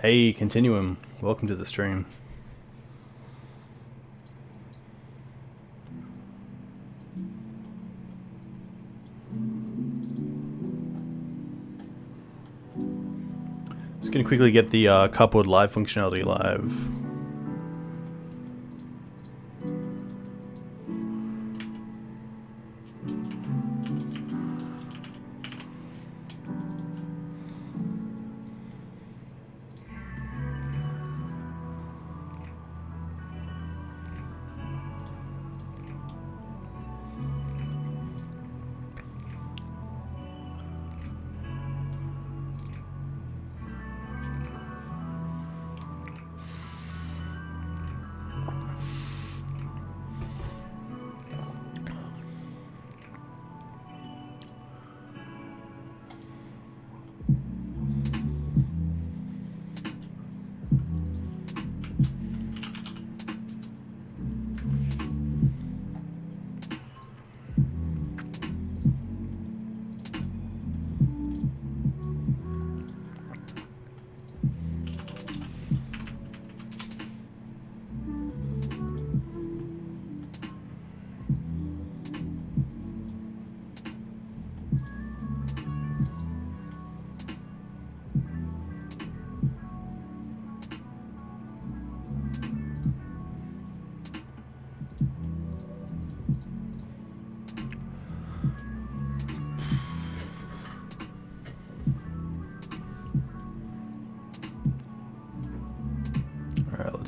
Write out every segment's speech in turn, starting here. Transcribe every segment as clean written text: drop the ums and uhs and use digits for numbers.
Hey, Continuum. Welcome to the stream. Just going to quickly get the Cupboard live functionality live.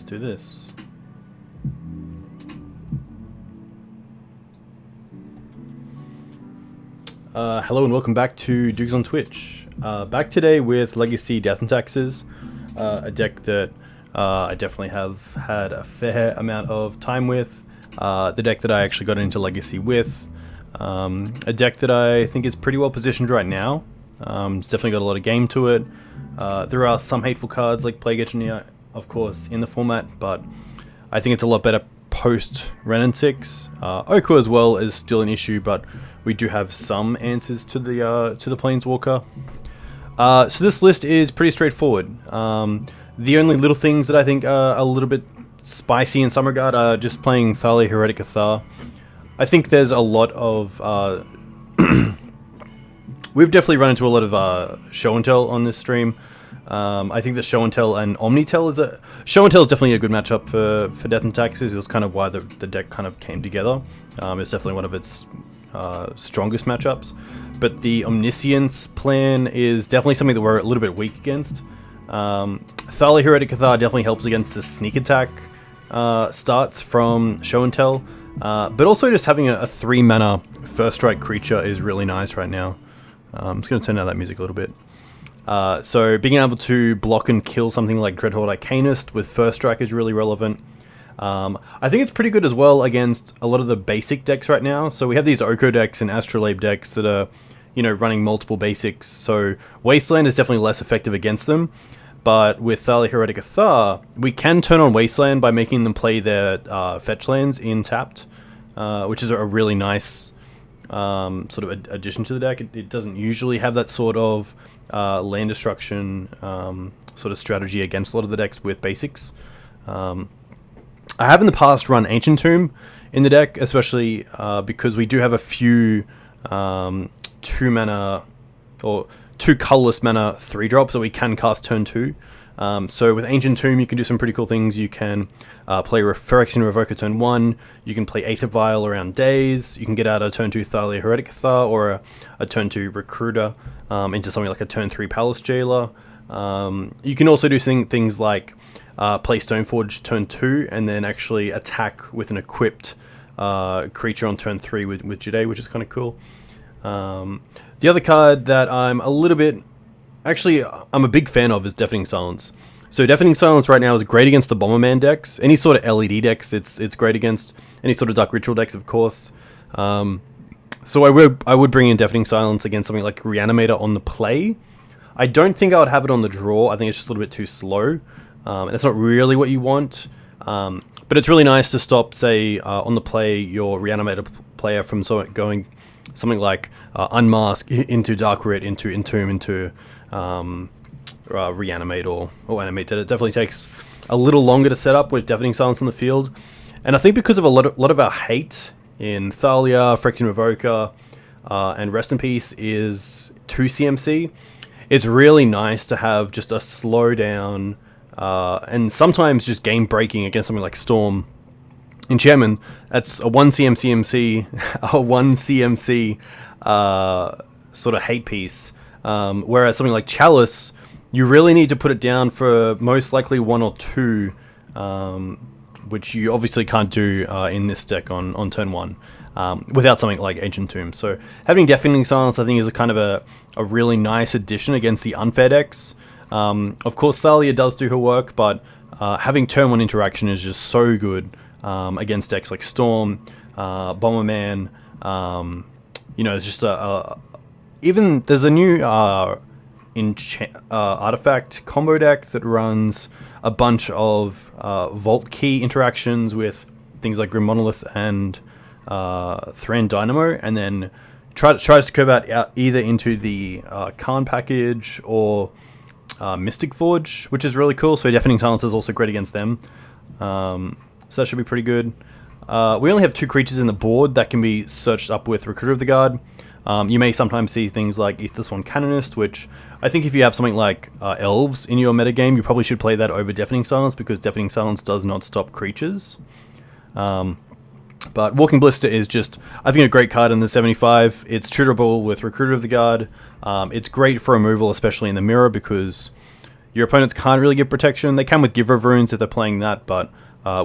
Do this. Hello and welcome back to Dukes on Twitch. Back today with Legacy Death and Taxes, a deck that I definitely have had a fair amount of time with. The deck that I actually got into Legacy with. A deck that I think is pretty well positioned right now. It's definitely got a lot of game to it. There are some hateful cards like Plague Engineer, of course, in the format, but I think it's a lot better post Ren and 6. Oko as well is still an issue, but we do have some answers to the Planeswalker. So this list is pretty straightforward. The only little things that I think are a little bit spicy in some regard are just playing Thalia, Heretic, Cathar. I think there's a lot of... we've definitely run into a lot of show and tell on this stream. I think that Show and Tell and Omni Tell is Show and Tell is definitely a good matchup for Death and Taxes. It was kind of why the deck kind of came together. It's definitely one of its strongest matchups. But the Omniscience plan is definitely something that we're a little bit weak against. Thalia, Heretic, Cathar definitely helps against the sneak attack starts from Show and Tell. But also just having a 3-mana first strike creature is really nice right now. I'm just going to turn down that music a little bit. So being able to block and kill something like Dreadhorde Arcanist with first strike is really relevant. I think it's pretty good as well against a lot of the basic decks right now. So we have these Oko decks and Astrolabe decks that are, you know, running multiple basics. So Wasteland is definitely less effective against them. But with Thalia, Heretic, Cathar, we can turn on Wasteland by making them play their fetch lands in tapped, which is a really nice sort of addition to the deck. It doesn't usually have that sort of land destruction sort of strategy against a lot of the decks with basics. I have in the past run Ancient Tomb in the deck, especially because we do have a few 2-mana or 2 colorless mana 3-drops that we can cast turn 2. So with Ancient Tomb, you can do some pretty cool things. You can play Phyrexian Revoker turn 1. You can play Aether Vial around days. You can get out a turn 2 Thalia, Heretic, Cathar, or a turn 2 Recruiter into something like a turn 3 Palace Jailer. You can also do things like play Stoneforge turn 2 and then actually attack with an equipped creature on turn 3 with Jitte, which is kind of cool. The other card that I'm a little bit... Actually, I'm a big fan of is Deafening Silence. So Deafening Silence right now is great against the Bomberman decks. Any sort of LED decks, it's great against. Any sort of Dark Ritual decks, of course. So I would bring in Deafening Silence against something like Reanimator on the play. I don't think I would have it on the draw. I think it's just a little bit too slow. And that's not really what you want. But it's really nice to stop, say, on the play, your Reanimator player from going something like Unmask into Dark Rit, into Entomb, into Reanimator or Animate. It definitely takes a little longer to set up with Deafening Silence on the field. And I think because of a lot of our hate in Thalia, Phyrexian Revoker, and Rest in Peace is 2 CMC, it's really nice to have just a slow down and sometimes just game breaking against something like Storm Enchantment. That's a 1 CMC, a 1 CMC sort of hate piece. Whereas something like Chalice, you really need to put it down for most likely 1 or 2, which you obviously can't do in this deck on turn 1 without something like Ancient Tomb. So having Deafening Silence, I think, is a kind of a really nice addition against the unfair decks. Of course, Thalia does do her work, but having turn 1 interaction is just so good against decks like Storm, Bomberman. You know, it's just even there's a new artifact combo deck that runs a bunch of Vault Key interactions with things like Grim Monolith and Thran Dynamo, and then tries to curve out either into the Khan package or Mystic Forge, which is really cool. So Deafening Silence is also great against them. So that should be pretty good. We only have 2 creatures in the board that can be searched up with Recruiter of the Guard. You may sometimes see things like Aethersworn Canonist, which I think if you have something like Elves in your metagame, you probably should play that over Deafening Silence, because Deafening Silence does not stop creatures. But Walking Ballista is just, I think, a great card in the 75. It's tutorable with Recruiter of the Guard. It's great for removal, especially in the mirror, because your opponents can't really give protection. They can with Giver of Runes if they're playing that, but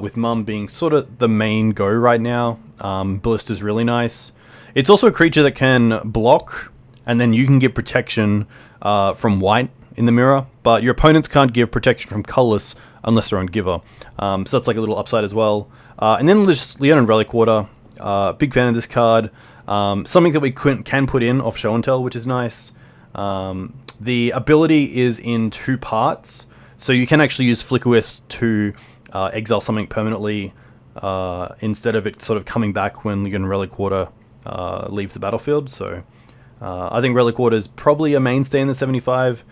with Mum being sort of the main go right now, Ballista's really nice. It's also a creature that can block, and then you can give protection from white in the mirror, but your opponents can't give protection from colorless unless they're on Giver. So that's like a little upside as well. And then there's Leonin Relic-Warder. Big fan of this card. Something that we can put in off show and tell, which is nice. The ability is in 2 parts, so you can actually use Flickerwisp to exile something permanently instead of it sort of coming back when Leonin Relic-Warder leaves the battlefield. So I think Relic-Warder is probably a mainstay in the 75.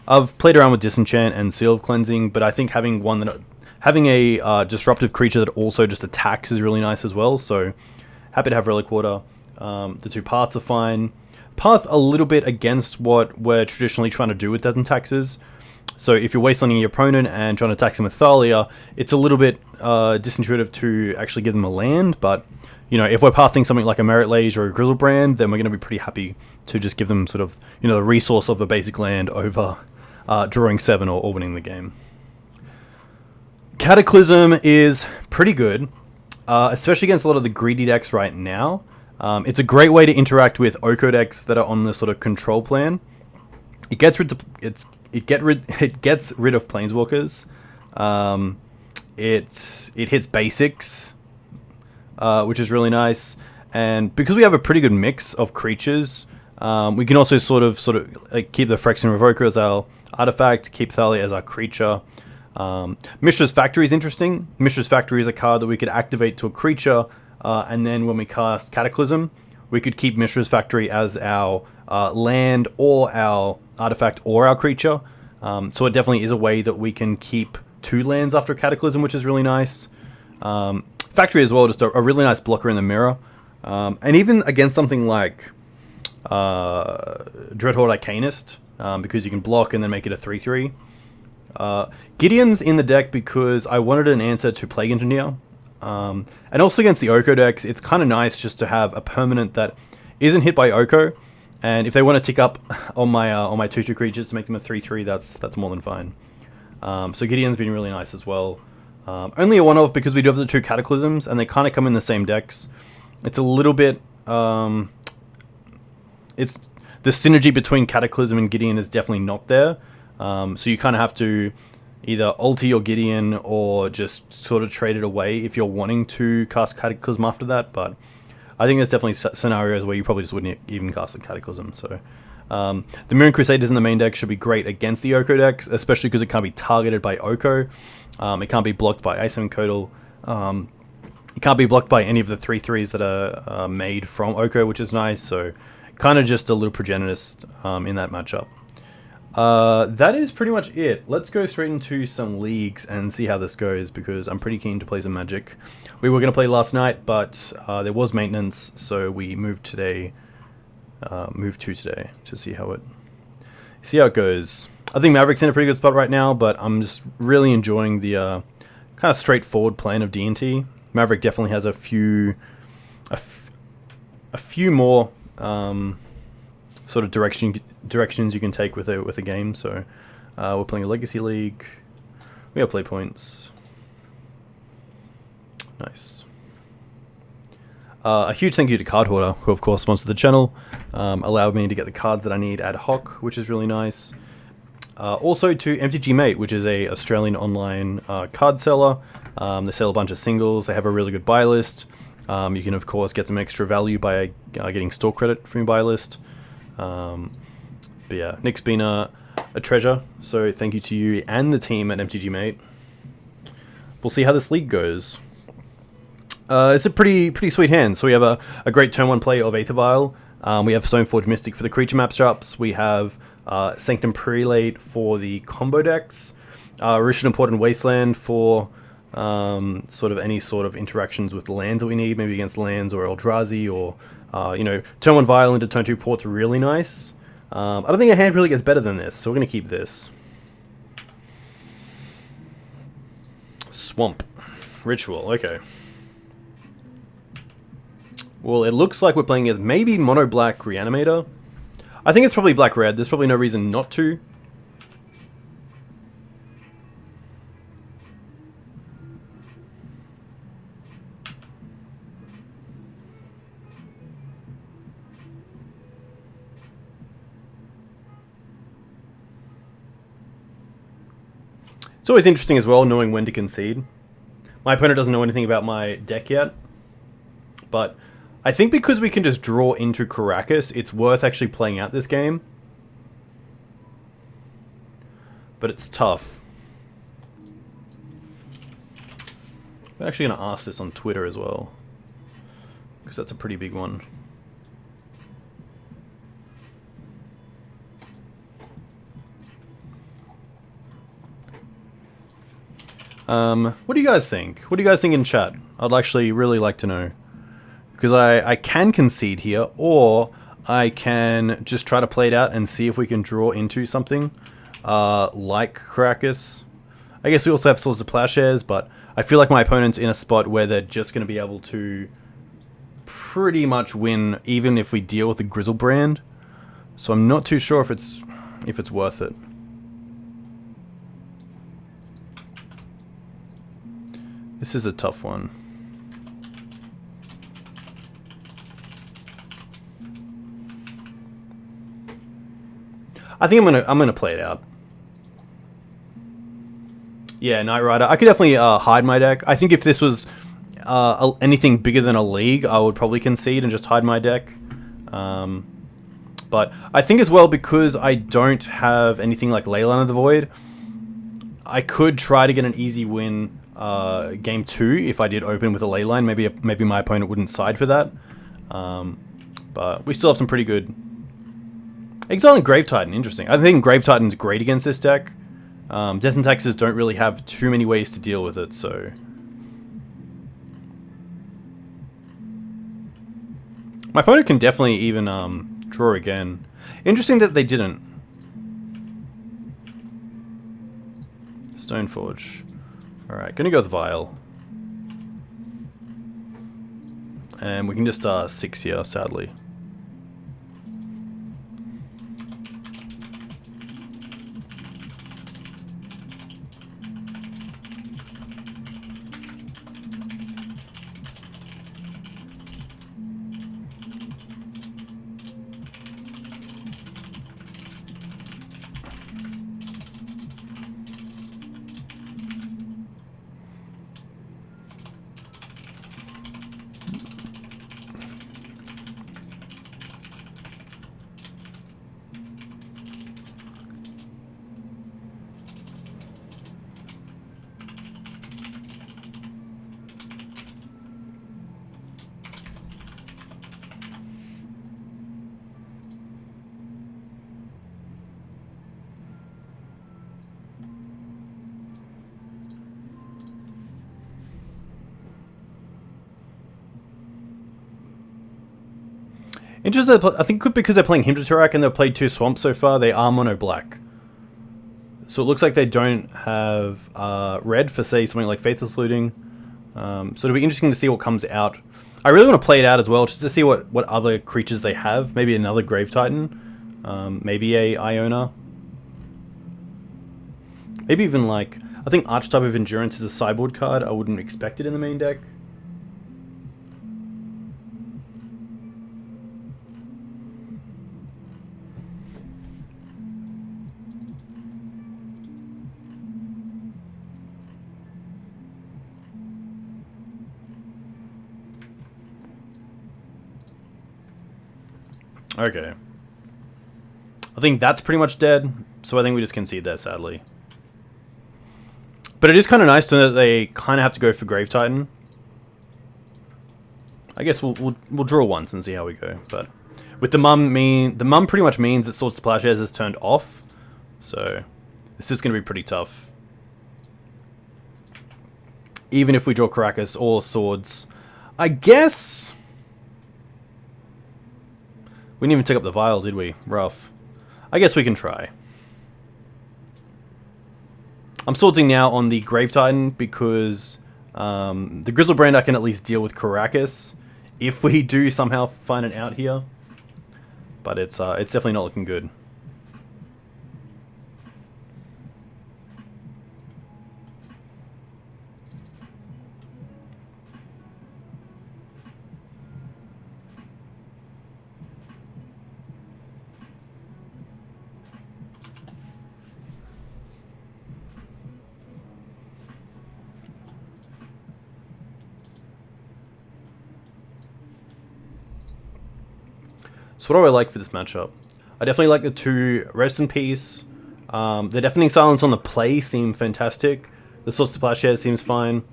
I've played around with Disenchant and Seal of Cleansing, but I think having a disruptive creature that also just attacks is really nice as well. So happy to have Relic-Warder. The 2 parts are fine. Path a little bit against what we're traditionally trying to do with Death and Taxes. So if you're wastelanding your opponent and trying to tax them with Thalia, it's a little bit disintuitive to actually give them a land. But you know, if we're pathing something like a Merit-Lage or a Grizzlebrand, then we're going to be pretty happy to just give them sort of, you know, the resource of a basic land over drawing 7 or winning the game. Cataclysm is pretty good, especially against a lot of the greedy decks right now. It's a great way to interact with Oko decks that are on the sort of control plan. It gets rid of Planeswalkers. It hits basics, which is really nice. And because we have a pretty good mix of creatures, we can also sort of like keep the Phyrexian Revoker as our artifact, keep Thalia as our creature. Mishra's Factory is interesting. Mishra's Factory is a card that we could activate to a creature, and then when we cast Cataclysm, we could keep Mishra's Factory as our land or our artifact or our creature. So it definitely is a way that we can keep 2 lands after Cataclysm, which is really nice. Factory as well, just a really nice blocker in the mirror. And even against something like Dreadhorde Arcanist, because you can block and then make it a 3/3. Gideon's in the deck because I wanted an answer to Plague Engineer. And also against the Oko decks, it's kind of nice just to have a permanent that isn't hit by Oko. And if they want to tick up on my 2/2 creatures to make them a 3/3, that's more than fine. So Gideon's been really nice as well. Only a one-off because we do have the 2 Cataclysms, and they kind of come in the same decks. It's a little bit... it's the synergy between Cataclysm and Gideon is definitely not there. So you kind of have to either alter your Gideon or just sort of trade it away if you're wanting to cast Cataclysm after that. But I think there's definitely scenarios where you probably just wouldn't even cast the Cataclysm. So the Mirran Crusaders in the main deck should be great against the Oko decks, especially because it can't be targeted by Oko. It can't be blocked by Ice and Codal. It can't be blocked by any of the 3/3s that are made from Oko, which is nice. So kind of just a little progenitist in that matchup. That is pretty much it. Let's go straight into some leagues and see how this goes, because I'm pretty keen to play some Magic. We were going to play last night, but there was maintenance, so we moved today. Moved to today to see how it goes. I think Maverick's in a pretty good spot right now, but I'm just really enjoying the kind of straightforward plan of D&T. Maverick definitely has a few more sort of directions you can take with a game. So we're playing a Legacy League. We have play points. Nice. A huge thank you to Card Hoarder, who of course sponsored the channel, allowed me to get the cards that I need ad hoc, which is really nice. Also to MTG Mate, which is a Australian online card seller. They sell a bunch of singles. They have a really good buy list. You can of course get some extra value by getting store credit from your buy list. But yeah, Nick's been a treasure, so thank you to you and the team at MTG Mate. We'll see how this league goes. It's a pretty sweet hand. So we have a great turn 1 play of Aether Vial. We have Stoneforge Mystic for the creature matchups. We have Sanctum Prelate for the combo decks. Rishadan Port and Wasteland for sort of any sort of interactions with lands that we need, maybe against lands or Eldrazi, or you know, turn 1 Vial into turn 2 Port's really nice. I don't think a hand really gets better than this, so we're going to keep this. Swamp. Ritual, okay. Well, it looks like we're playing as maybe mono-black Reanimator. I think it's probably black-red. There's probably no reason not to. It's always interesting as well knowing when to concede. My opponent doesn't know anything about my deck yet, but I think because we can just draw into Karakas, it's worth actually playing out this game. But it's tough. I'm actually going to ask this on Twitter as well, because that's a pretty big one. What do you guys think? What do you guys think in chat? I'd actually really like to know. Because I can concede here, or I can just try to play it out and see if we can draw into something like Karakas. I guess we also have Swords of Plowshares, but I feel like my opponent's in a spot where they're just going to be able to pretty much win, even if we deal with the Grizzlebrand. So I'm not too sure if it's worth it. This is a tough one. I think I'm gonna play it out. Yeah, Knight Rider. I could definitely hide my deck. I think if this was anything bigger than a league, I would probably concede and just hide my deck. But I think as well, because I don't have anything like Leyline of the Void, I could try to get an easy win game 2 if I did open with a Leyline. Maybe my opponent wouldn't side for that. But we still have some pretty good... Exile and Grave Titan, interesting. I think Grave Titan's great against this deck. Death and Taxes don't really have too many ways to deal with it, so... My opponent can definitely even draw again. Interesting that they didn't. Stoneforge. Alright, gonna go with Vial. And we can just 6 here, sadly. Interesting. I think because they're playing Himdatarak and they've played 2 swamps so far, they are mono black. So it looks like they don't have red for, say, something like Faithless Looting. So it'll be interesting to see what comes out. I really want to play it out as well, just to see what other creatures they have. Maybe another Grave Titan. Maybe a Iona. Maybe even like... I think Archetype of Endurance is a sideboard card. I wouldn't expect it in the main deck. Okay. I think that's pretty much dead, so I think we just concede there, sadly. But it is kind of nice to know that they kind of have to go for Grave Titan. I guess we'll draw once and see how we go. But with the mum pretty much means that Swords to Plowshares is turned off, so this is going to be pretty tough. Even if we draw Karakas or Swords, I guess. We didn't even take up the Vial, did we? Rough. I guess we can try. I'm sorting now on the Grave Titan because the Grizzlebrand I can at least deal with Karakas if we do somehow find it out here. But it's definitely not looking good. So what do I like for this matchup? I definitely like the 2 Rest in Peace. The Deafening Silence on the play seem fantastic. The Swords to Plowshares seems fine.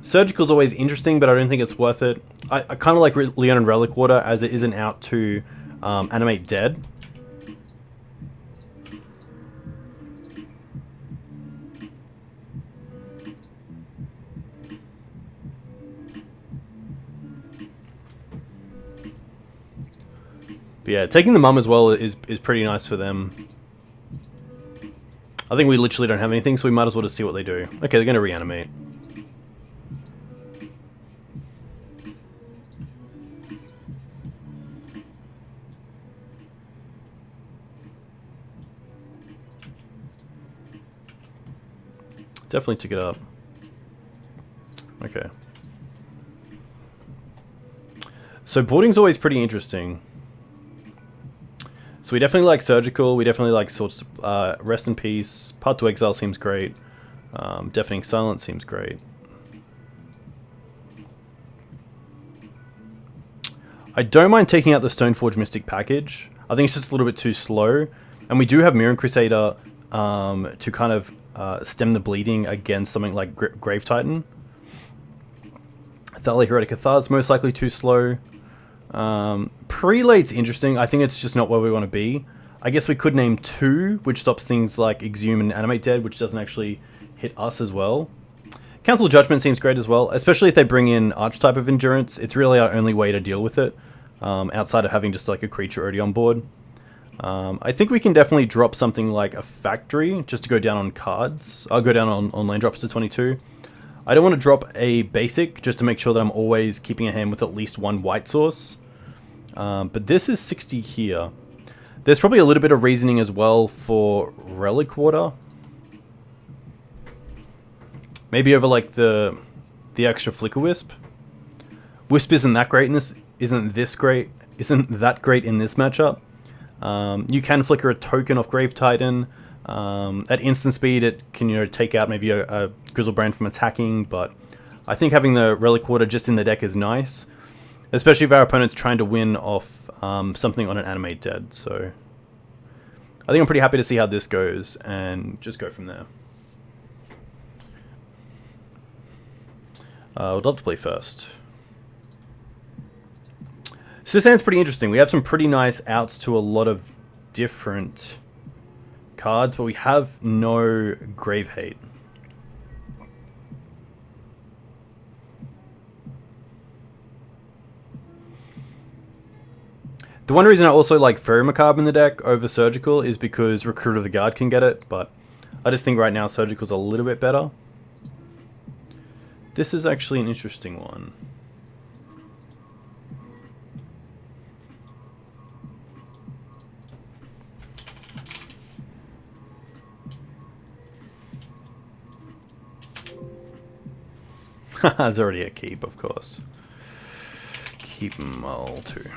Surgical's always interesting, but I don't think it's worth it. I kind of like Leonin Relic-Warder as it isn't out to animate dead. But yeah, taking the mum as well is pretty nice for them. I think we literally don't have anything, so we might as well just see what they do. Okay, they're going to reanimate. Definitely took it up. Okay. So boarding's always pretty interesting. So we definitely like Surgical, we definitely like Swords to Rest in Peace, Path to Exile seems great, Deafening Silence seems great. I don't mind taking out the Stoneforge Mystic package. I think it's just a little bit too slow, and we do have Mirran Crusader to kind of stem the bleeding against something like Grave Titan. Thalia Heretic Cathar is most likely too slow. Prelate's interesting. I think it's just not where we want to be. I guess we could name 2, which stops things like Exhume and Animate Dead, which doesn't actually hit us as well. Council of Judgment seems great as well, especially if they bring in Archetype of Endurance. It's really our only way to deal with it, outside of having just like a creature already on board. I think we can definitely drop something like a Factory just to go down on cards. I'll go down on land drops to 22. I don't want to drop a basic just to make sure that I'm always keeping a hand with at least 1 white source. But this is 60 here. There's probably a little bit of reasoning as well for Relic-Warder. Maybe over like the extra Flickerwisp. Wisp isn't that great in this. Isn't that great in this matchup. You can flicker a token off Grave Titan. At instant speed, it can take out maybe a Grizzlebrand from attacking. But I think having the Relic-Warder just in the deck is nice. Especially if our opponent's trying to win off something on an Animate Dead. So I think I'm pretty happy to see how this goes and just go from there. I would love to play first. So this hand's pretty interesting. We have some pretty nice outs to a lot of different cards, but we have no Grave Hate. The one reason I also like Fairy Macabre in the deck over Surgical is because Recruit of the Guard can get it, but I just think right now Surgical's a little bit better. This is actually an interesting one. There's already a keep, of course. Keep Mull too.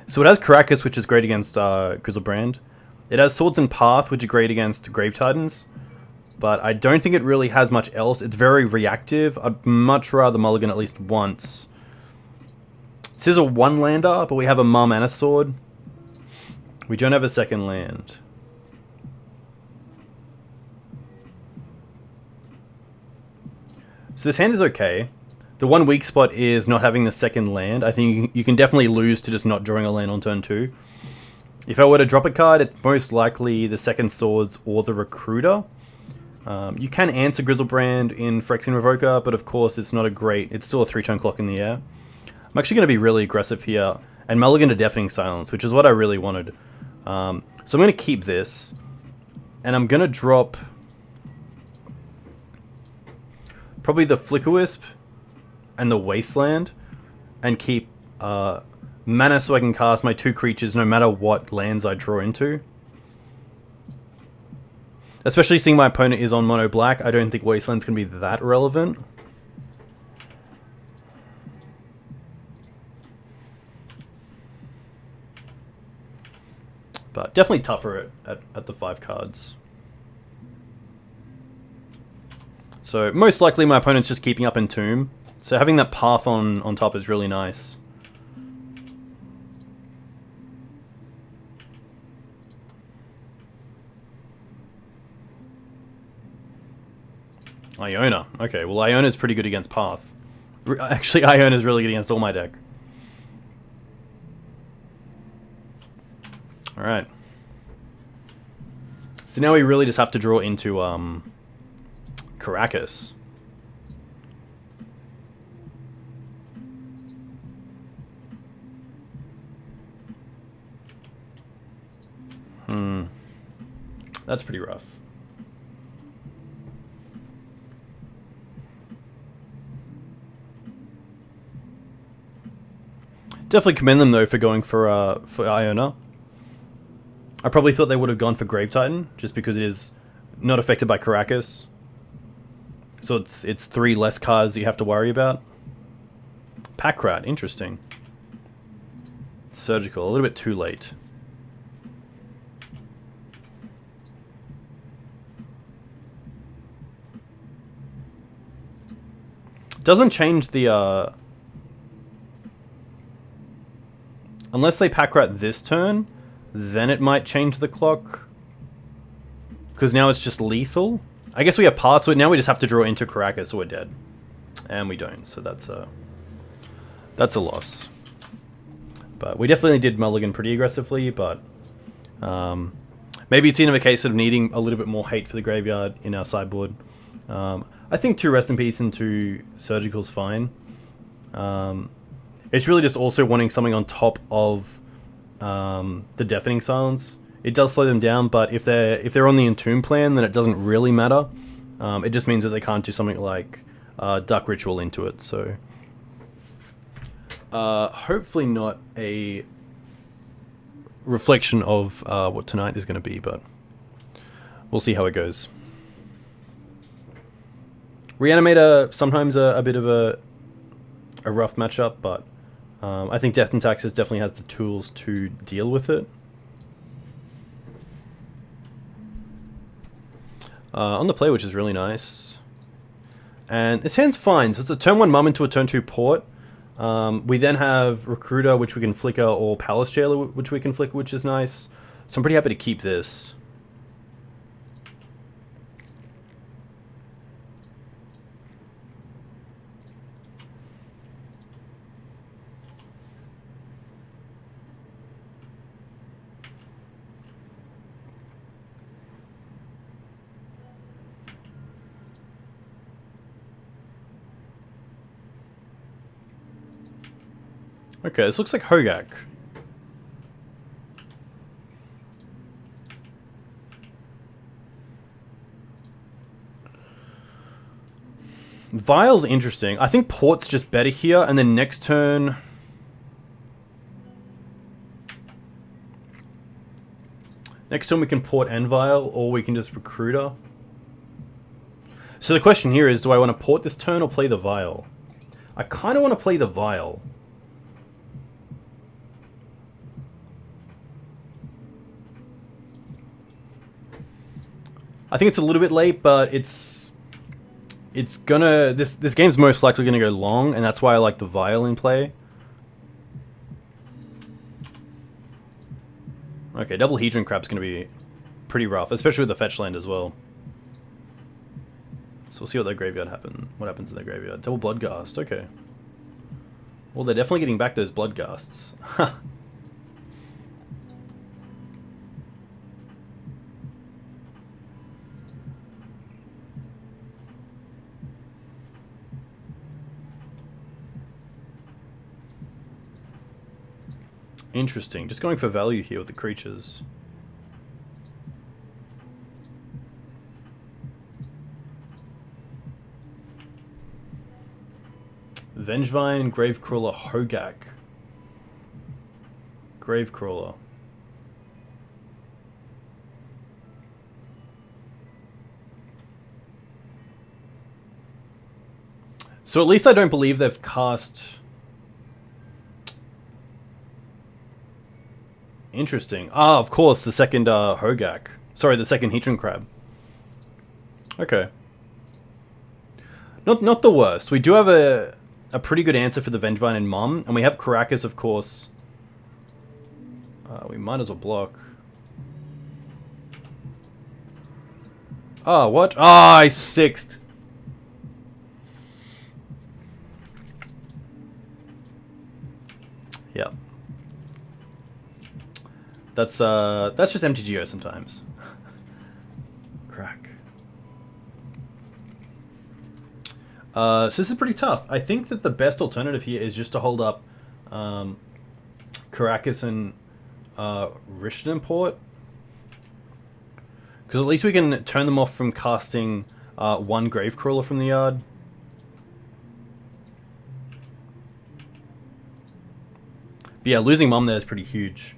So it has Karakas, which is great against Grizzlebrand. It has Swords and Path, which are great against Grave Titans. But I don't think it really has much else. It's very reactive. I'd much rather mulligan at least once. This is a one-lander, but we have a Mum and a Sword. We don't have a second land. So this hand is okay. The one weak spot is not having the second land. I think you can definitely lose to just not drawing a land on turn 2. If I were to drop a card, it's most likely the second Swords or the Recruiter. You can answer Grizzlebrand in Phyrexian Revoker, but of course it's not a great... It's still a 3-turn clock in the air. I'm actually going to be really aggressive here and mulligan to Deafening Silence, which is what I really wanted. So I'm going to keep this, and I'm going to drop... probably the Flickerwisp and the Wasteland, and keep mana so I can cast my 2 creatures no matter what lands I draw into. Especially seeing my opponent is on mono black, I don't think Wasteland's going to be that relevant. But definitely tougher at the 5 cards. So most likely my opponent's just keeping up Entomb. So having that path on top is really nice. Iona. Okay, well Iona's pretty good against path. Actually, Iona's really good against all my deck. Alright. So now we really just have to draw into Karakas. That's pretty rough. Definitely commend them though for going for Iona. I probably thought they would have gone for Grave Titan just because it is not affected by Karakas. So it's 3 less cards that you have to worry about. Pack Rat, interesting. Surgical, a little bit too late. Doesn't change the unless they Pack Rat this turn, then it might change the clock. Because now it's just lethal. I guess we have paths, so now we just have to draw into Karakas, so we're dead. And we don't, so that's a loss. But we definitely did mulligan pretty aggressively, but maybe it's in a case of needing a little bit more hate for the graveyard in our sideboard. I think 2 Rest in Peace and 2 Surgical's fine. It's really just also wanting something on top of the Deafening Silence. It does slow them down, but if they're on the Entomb plan, then it doesn't really matter. It just means that they can't do something like Dark Ritual into it. So hopefully not a reflection of what tonight is going to be, but we'll see how it goes. Reanimator, sometimes a bit of a rough matchup, but I think Death and Taxes definitely has the tools to deal with it. On the play, which is really nice. And this hand's fine. So it's a turn 1 Mum into a turn 2 Port. We then have Recruiter, which we can flicker, or Palace Jailer, which we can flicker, which is nice. So I'm pretty happy to keep this. Okay, this looks like Hogaak. Vial's interesting. I think Port's just better here, and then next turn... Next turn we can Port and Vial, or we can just Recruiter. So the question here is, do I want to Port this turn or play the Vial? I kind of want to play the Vial. I think it's a little bit late, but it's gonna... This game's most likely gonna go long, and that's why I like the Vial in play. Okay, double Hedron Crab's gonna be pretty rough, especially with the fetch land as well. So we'll see what what happens in their graveyard. Double Bloodghast, okay. Well, they're definitely getting back those Bloodghasts. Interesting. Just going for value here with the creatures. Vengevine, Gravecrawler, Hogaak. Gravecrawler. So at least I don't believe they've cast... Interesting. Ah, of course, the second Hogaak. Sorry, the second Hedron Crab. Okay. Not the worst. We do have a pretty good answer for the Vengevine and Mum, and we have Karakas, of course. We might as well block. Ah, what? Ah, I sixed. Yeah. That's just MTGO sometimes. Crack. So this is pretty tough. I think that the best alternative here is just to hold up Karakas and Rishadan Port. Because at least we can turn them off from casting one Gravecrawler from the yard. But yeah, losing Mum there is pretty huge.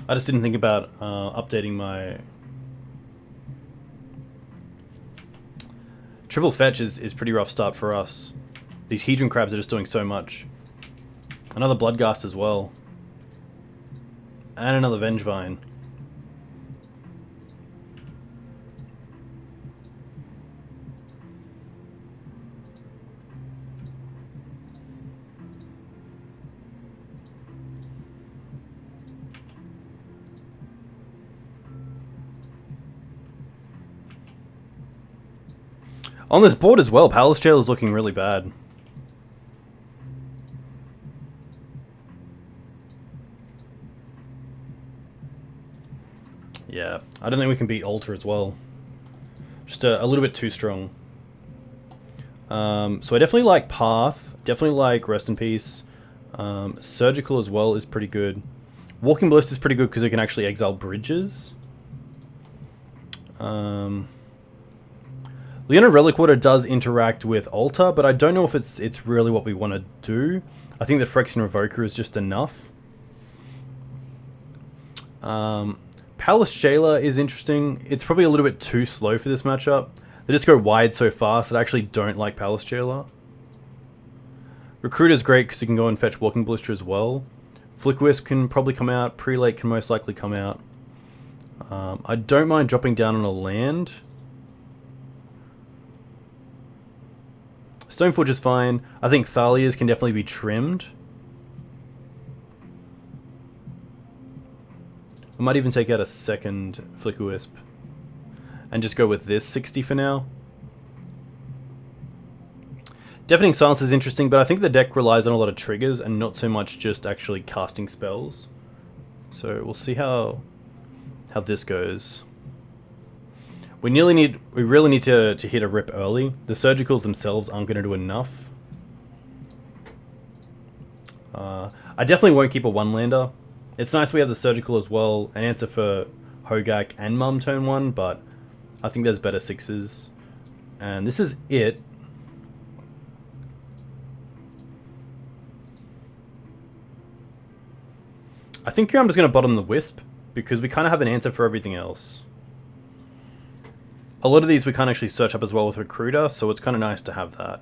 I just didn't think about updating my... Triple fetch is pretty rough start for us. These Hedron Crabs are just doing so much. Another Bloodghast as well. And another Vengevine. On this board as well, Palace Jail is looking really bad. Yeah, I don't think we can beat Altar as well. Just a little bit too strong. So I definitely like Path, definitely like Rest in Peace. Surgical as well is pretty good. Walking Ballista is pretty good because it can actually exile bridges. Leonin Relic-Warder does interact with Altar, but I don't know if it's really what we want to do. I think that Phyrexian Revoker is just enough. Palace Jailer is interesting. It's probably a little bit too slow for this matchup. They just go wide so fast that I actually don't like Palace Jailer. Recruiter's great because you can go and fetch Walking Ballista as well. Flickerwisp can probably come out. Prelate can most likely come out. I don't mind dropping down on a land. Stoneforge is fine. I think Thalia's can definitely be trimmed. I might even take out a second Flickerwisp. And just go with this 60 for now. Deafening Silence is interesting, but I think the deck relies on a lot of triggers and not so much just actually casting spells. So we'll see how this goes. We really need to hit a rip early. The Surgicals themselves aren't going to do enough. I definitely won't keep a one-lander. It's nice we have the Surgical as well, an answer for Hogaak and Mum turn 1, but I think there's better 6s. And this is it. I think here I'm just going to bottom the Wisp, because we kind of have an answer for everything else. A lot of these we can't actually search up as well with Recruiter, so it's kind of nice to have that.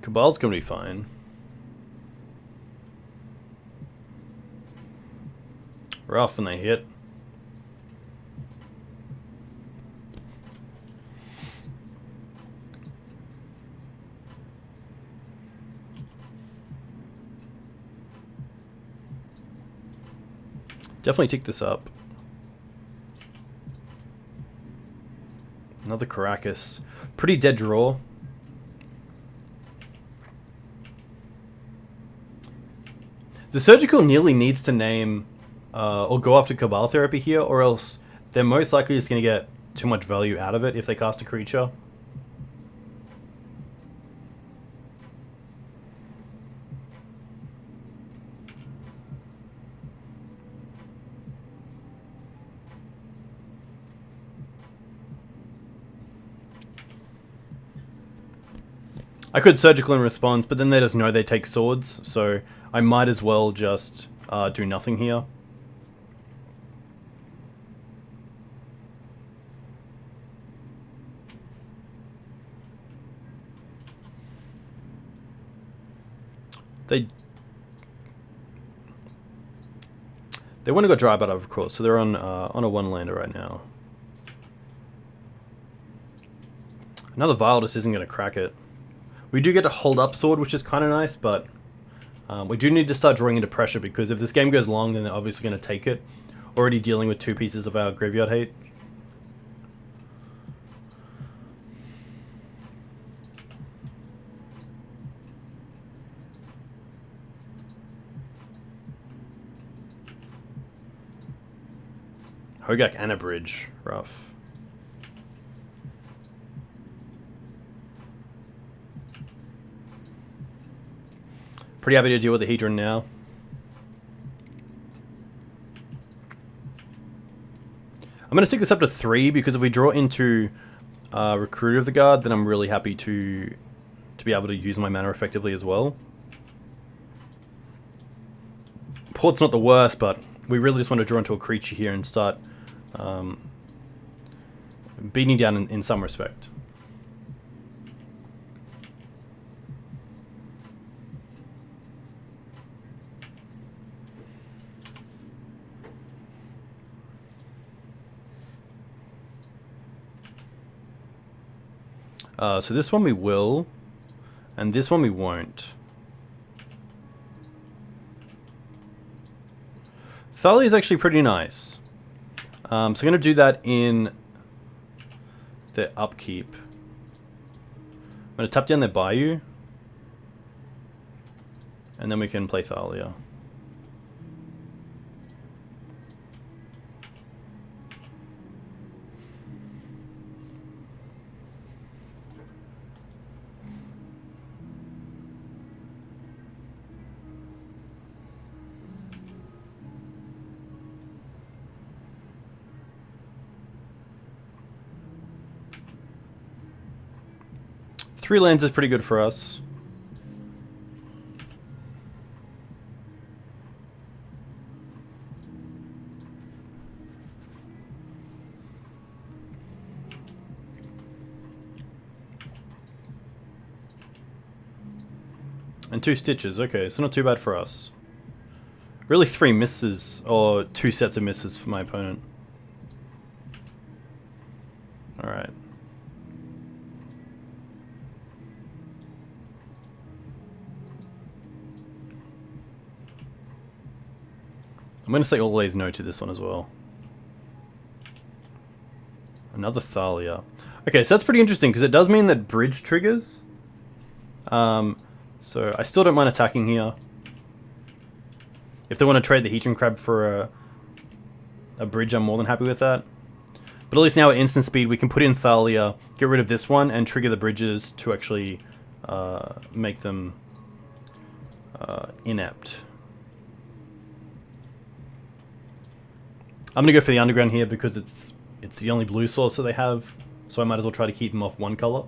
Cabal's going to be fine. Rough when they hit. Definitely tick this up. Another Karakas. Pretty dead draw. The Surgical nearly needs to name or go after Cabal Therapy here, or else they're most likely just going to get too much value out of it if they cast a creature. I could Surgical in response, but then they just know they take swords, so I might as well just do nothing here. They want to go dry battle, of course, so they're on a one-lander right now. Another Vial just isn't going to crack it. We do get to hold up Sword, which is kind of nice, but we do need to start drawing into pressure, because if this game goes long, then they're obviously going to take it. Already dealing with 2 pieces of our Graveyard Hate. Hogaak and a bridge. Rough. Pretty happy to deal with the Hedron now. I'm going to take this up to 3, because if we draw into Recruiter of the Guard, then I'm really happy to be able to use my mana effectively as well. Port's not the worst, but we really just want to draw into a creature here and start beating down in some respect. So this one we will, and this one we won't. Thalia is actually pretty nice. So I'm going to do that in their upkeep. I'm going to tap down their Bayou, and then we can play Thalia. Three lands is pretty good for us. And 2 stitches, okay, so not too bad for us. Really 3 misses, or 2 sets of misses for my opponent. Alright. I'm going to say always no to this one as well. Another Thalia. Okay, so that's pretty interesting, because it does mean that bridge triggers. So I still don't mind attacking here. If they want to trade the Heatran Crab for a bridge, I'm more than happy with that. But at least now at instant speed, we can put in Thalia, get rid of this one, and trigger the bridges to actually make them inept. I'm going to go for the underground here because it's the only blue source that they have, so I might as well try to keep them off one color.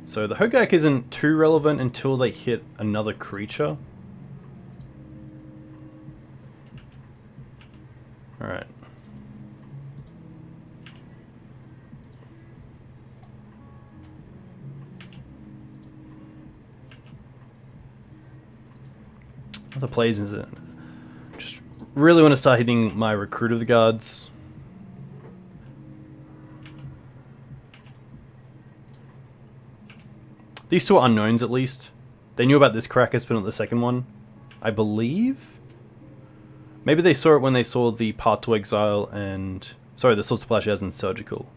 So the Hogaak isn't too relevant until they hit another creature. Alright. Other plays is it? Just really want to start hitting my Recruit of the Guards. These two are unknowns, at least. They knew about this Karakas, but not the second one, I believe. Maybe they saw it when they saw the Path to Exile and... Sorry, the Swords of Plowshares and Surgical.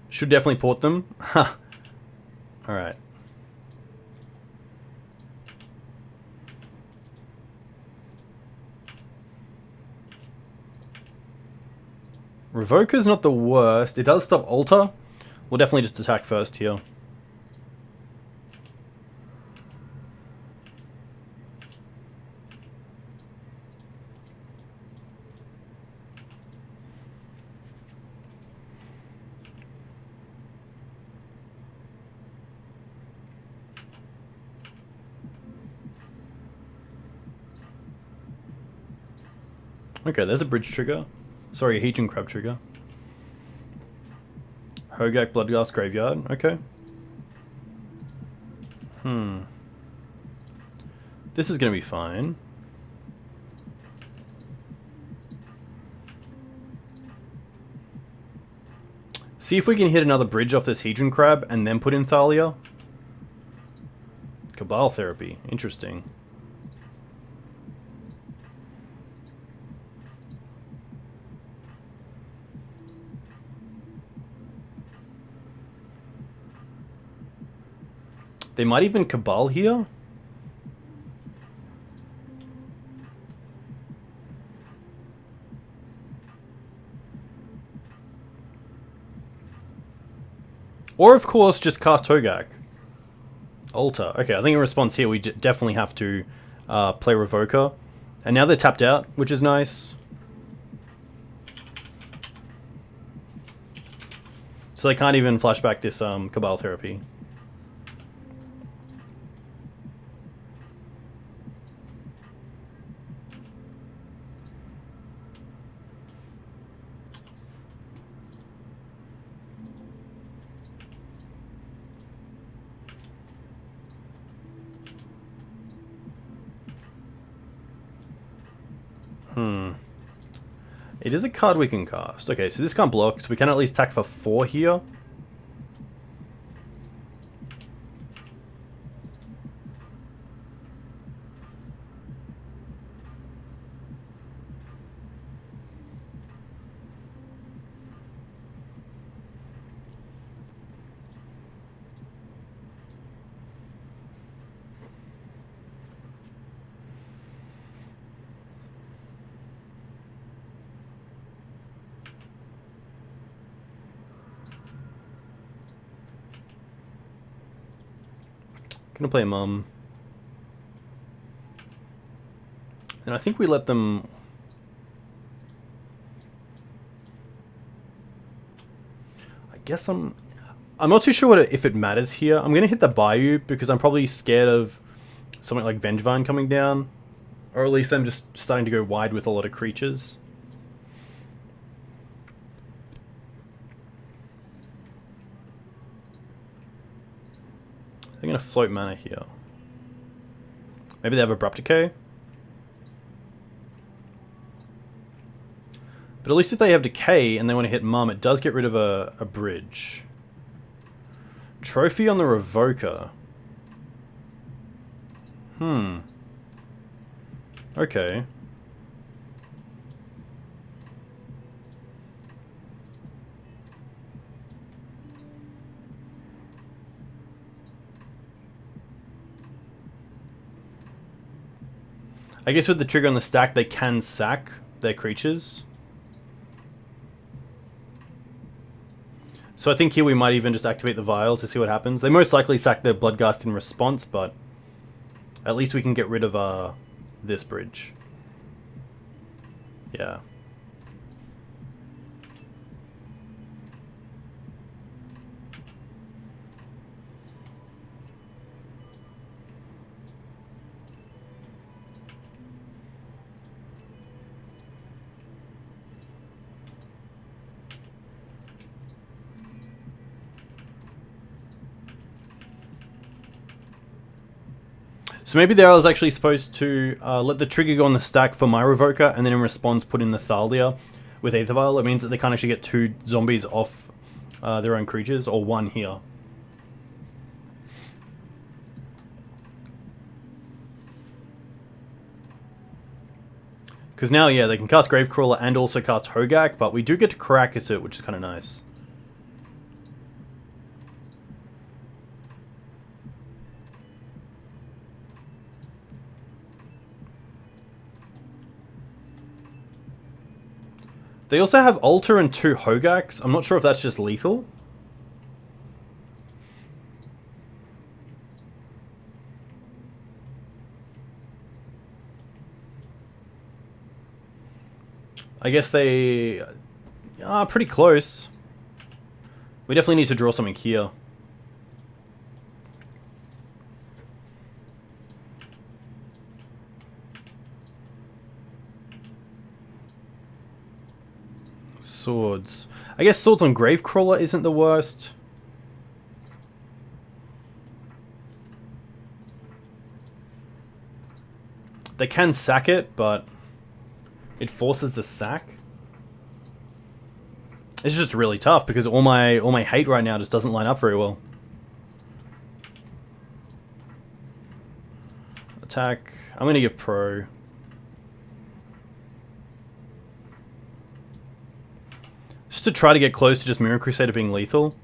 Should definitely port them. Ha! Alright. Revoker's not the worst. It does stop Altar. We'll definitely just attack first here. Okay, there's a bridge trigger. Sorry, a Heatran Crab trigger. Hogaak Bloodghast Graveyard. Okay. This is going to be fine. See if we can hit another bridge off this Heatran Crab and then put in Thalia. Cabal Therapy. Interesting. They might even Cabal here. Or, of course, just cast Hogaak. Altar. Okay, I think in response here we definitely have to play Revoker. And now they're tapped out, which is nice. So they can't even flashback this Cabal Therapy. It is a card we can cast. Okay, so this can't block, so we can at least attack for 4 here. Gonna play Mum. And I think we let them... I guess I'm not too sure if it matters here. I'm gonna hit the Bayou because I'm probably scared of something like Vengevine coming down. Or at least them just starting to go wide with a lot of creatures. They're going to float mana here. Maybe they have Abrupt Decay. But at least if they have Decay and they want to hit Mum, it does get rid of a bridge. Trophy on the Revoker. Okay. I guess with the trigger on the stack, they can sack their creatures. So I think here we might even just activate the Vial to see what happens. They most likely sack their Bloodghast in response, but at least we can get rid of this bridge. Yeah. So maybe there I was actually supposed to let the trigger go on the stack for my Revoker, and then in response put in the Thalia with Aether Vial. It means that they can't actually get 2 zombies off their own creatures, or 1 here. Because now, yeah, they can cast Gravecrawler and also cast Hogaak, but we do get to Karakas it, which is kind of nice. They also have Altar and 2 Hogaaks. I'm not sure if that's just lethal. I guess they are pretty close. We definitely need to draw something here. Swords. I guess swords on Gravecrawler isn't the worst. They can sack it, but it forces the sack. It's just really tough because all my hate right now just doesn't line up very well. Attack. I'm gonna give pro. Just to try to get close to just Mirran Crusader being lethal.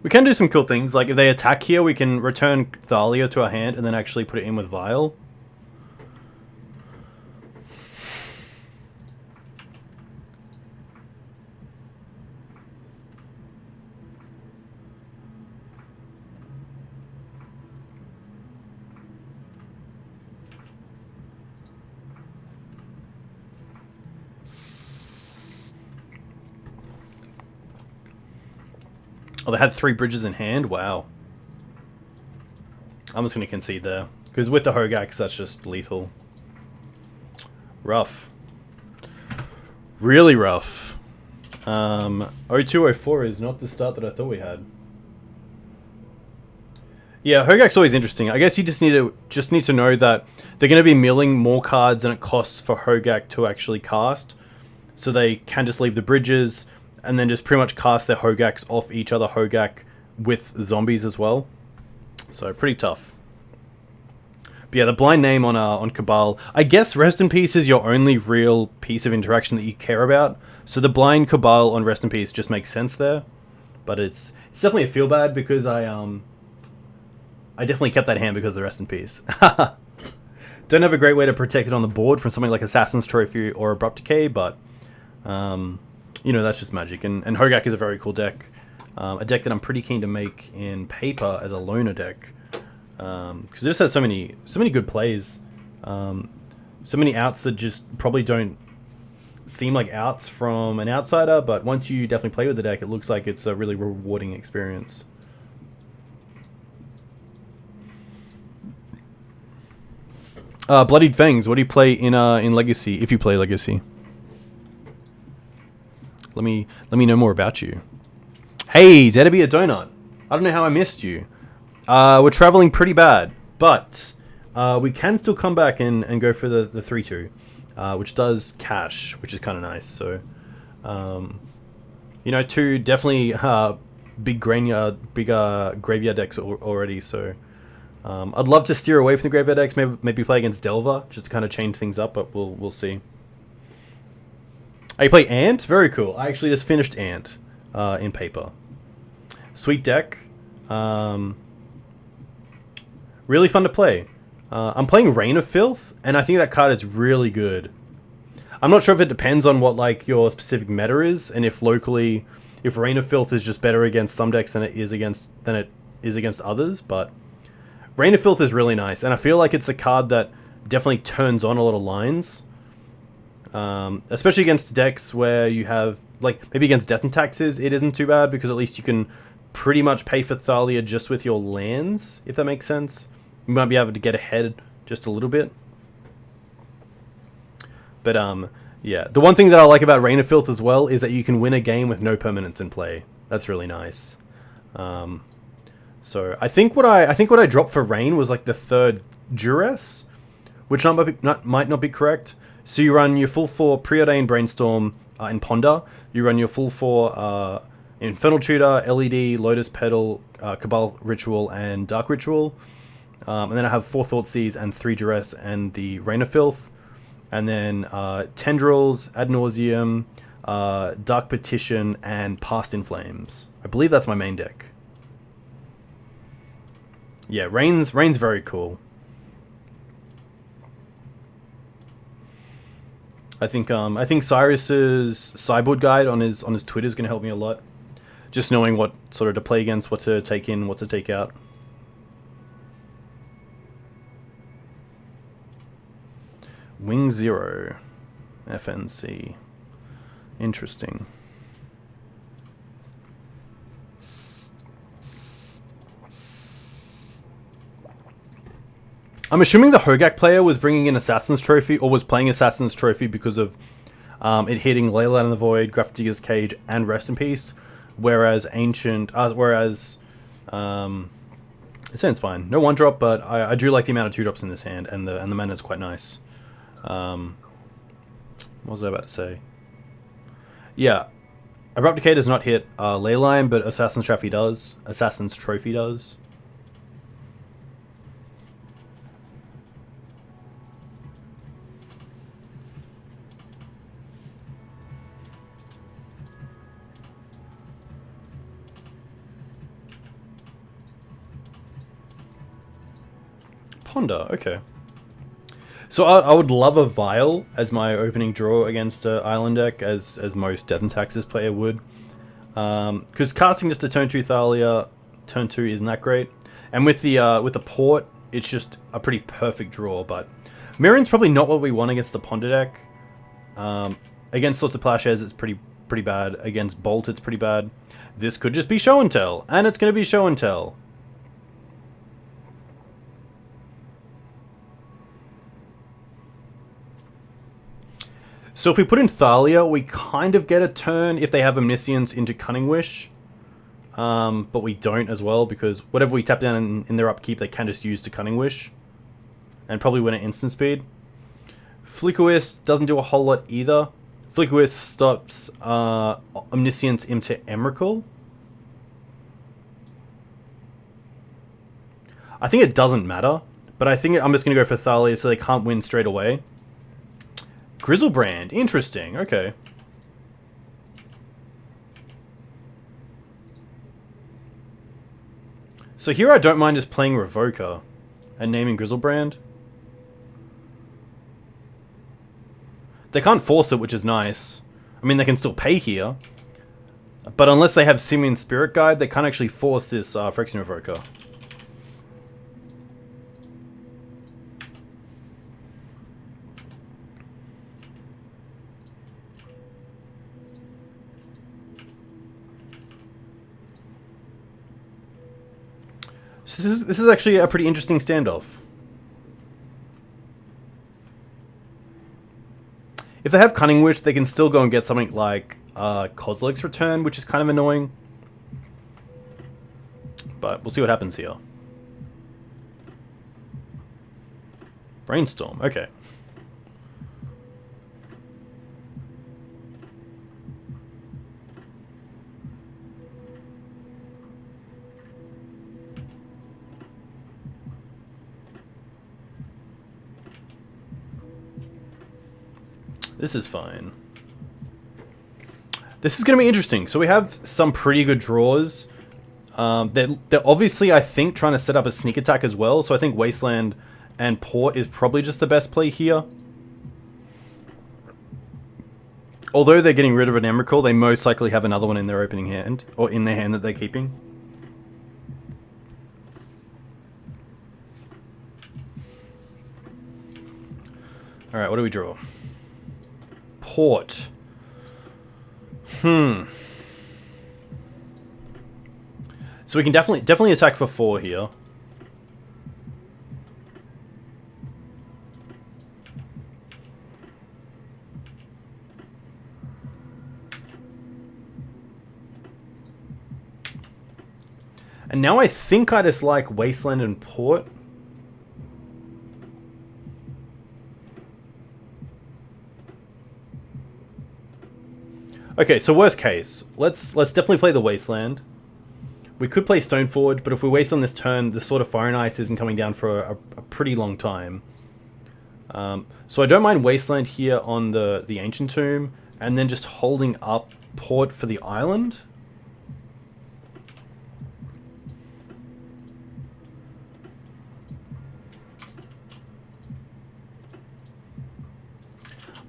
We can do some cool things, like if they attack here, we can return Thalia to our hand and then actually put it in with Vial. Oh, they had 3 bridges in hand? Wow. I'm just going to concede there. Because with the Hogaaks, that's just lethal. Rough. Really rough. 0204 is not the start that I thought we had. Yeah, Hogaak's always interesting. I guess you just need to know that they're going to be milling more cards than it costs for Hogaak to actually cast. So they can just leave the bridges and then just pretty much cast their Hogaaks off each other Hogaak with zombies as well. So pretty tough. But yeah, the blind name on Cabal. I guess Rest in Peace is your only real piece of interaction that you care about. So the blind Cabal on Rest in Peace just makes sense there. But it's definitely a feel bad because I definitely kept that hand because of the Rest in Peace. Don't have a great way to protect it on the board from something like Assassin's Trophy or Abrupt Decay, but you know, that's just Magic. And Hogaak is a very cool deck. A deck that I'm pretty keen to make in paper as a loner deck. Because it just has so many good plays. So many outs that just probably don't seem like outs from an outsider, but once you definitely play with the deck, it looks like it's a really rewarding experience. Bloodied Fangs. What do you play in Legacy? If you play Legacy, let me know more about you. Hey, Zedeby a donut. I don't know how I missed you. We're traveling pretty bad, but we can still come back and go for the 3-2, which does cash, which is kind of nice. So, you know, 2 definitely big graveyard decks already. So, I'd love to steer away from the graveyard decks. Maybe play against Delver just to kind of change things up, but we'll see. Oh, you play Ant? Very cool. I actually just finished Ant in paper. Sweet deck. Really fun to play. I'm playing Reign of Filth, and I think that card is really good. I'm not sure if it depends on what like your specific meta is, and if locally, if Reign of Filth is just better against some decks than it is against others. But Reign of Filth is really nice, and I feel like it's the card that definitely turns on a lot of lines. Especially against decks where you have, like, maybe against Death and Taxes, it isn't too bad, because at least you can pretty much pay for Thalia just with your lands, if that makes sense. You might be able to get ahead just a little bit. But, yeah. The one thing that I like about Reign of Filth as well is that you can win a game with no permanents in play. That's really nice. So, I think what I dropped for Reign was, like, the 3rd Duress, which might not be correct. So you run your full 4 Preordained Brainstorm and Ponder. You run your full 4 Infernal Tutor, LED, Lotus Petal, Cabal Ritual, and Dark Ritual. And then I have 4 Thoughtseize and 3 Duress and the Reign of Filth. And then Tendrils, Ad Nauseam, Dark Petition, and Past in Flames. I believe that's my main deck. Yeah, Reign's very cool. I think Cyrus's sideboard guide on his Twitter is going to help me a lot. Just knowing what sort of to play against, what to take in, what to take out. Wing 0. FNC. Interesting. I'm assuming the Hogaak player was bringing in Assassin's Trophy, or was playing Assassin's Trophy because of it hitting Leyline in the Void, Graph Digger's Cage, and Rest in Peace, whereas it sounds fine. No 1-drop, but I do like the amount of 2-drops in this hand, and the mana is quite nice. What was I about to say? Yeah, Abrupt Decay does not hit Leyline, but Assassin's Trophy does. Ponder, okay. So I would love a Vial as my opening draw against an Island deck, as most Death and Taxes player would. Because casting just a turn 2 Thalia, turn 2 isn't that great. And with the Port, it's just a pretty perfect draw. But Mirran's probably not what we want against the Ponder deck. Against sorts of Plowshares, it's pretty bad. Against Bolt, it's pretty bad. This could just be Show and Tell, and it's going to be Show and Tell. So if we put in Thalia, we kind of get a turn if they have Omniscience into Cunning Wish. But we don't as well, because whatever we tap down in their upkeep, they can just use to Cunning Wish. And probably win at instant speed. Flickerwisp doesn't do a whole lot either. Flickerwisp stops Omniscience into Emrakul. I think it doesn't matter, but I think I'm just going to go for Thalia so they can't win straight away. Grizzlebrand, interesting, okay. So here I don't mind just playing Revoker and naming Grizzlebrand. They can't force it, which is nice. I mean, they can still pay here. But unless they have Simian Spirit Guide, they can't actually force this Phyrexian Revoker. So this is actually a pretty interesting standoff. If they have Cunning Wish, they can still go and get something like Kozilek's Return, which is kind of annoying. But we'll see what happens here. Brainstorm, okay. This is fine. This is going to be interesting. So we have some pretty good draws. They're obviously, I think, trying to set up a sneak attack as well. So I think Wasteland and Port is probably just the best play here. Although they're getting rid of an Emrakul, they most likely have another one in their opening hand. Or in their hand that they're keeping. Alright, what do we draw? Port. So we can definitely attack for 4 here. And now I think I just like Wasteland and Port. Okay, so worst case, let's definitely play the Wasteland. We could play Stoneforge, but if we waste on this turn, the sort of Fire and Ice isn't coming down for a pretty long time. So I don't mind Wasteland here on the Ancient Tomb, and then just holding up Port for the island.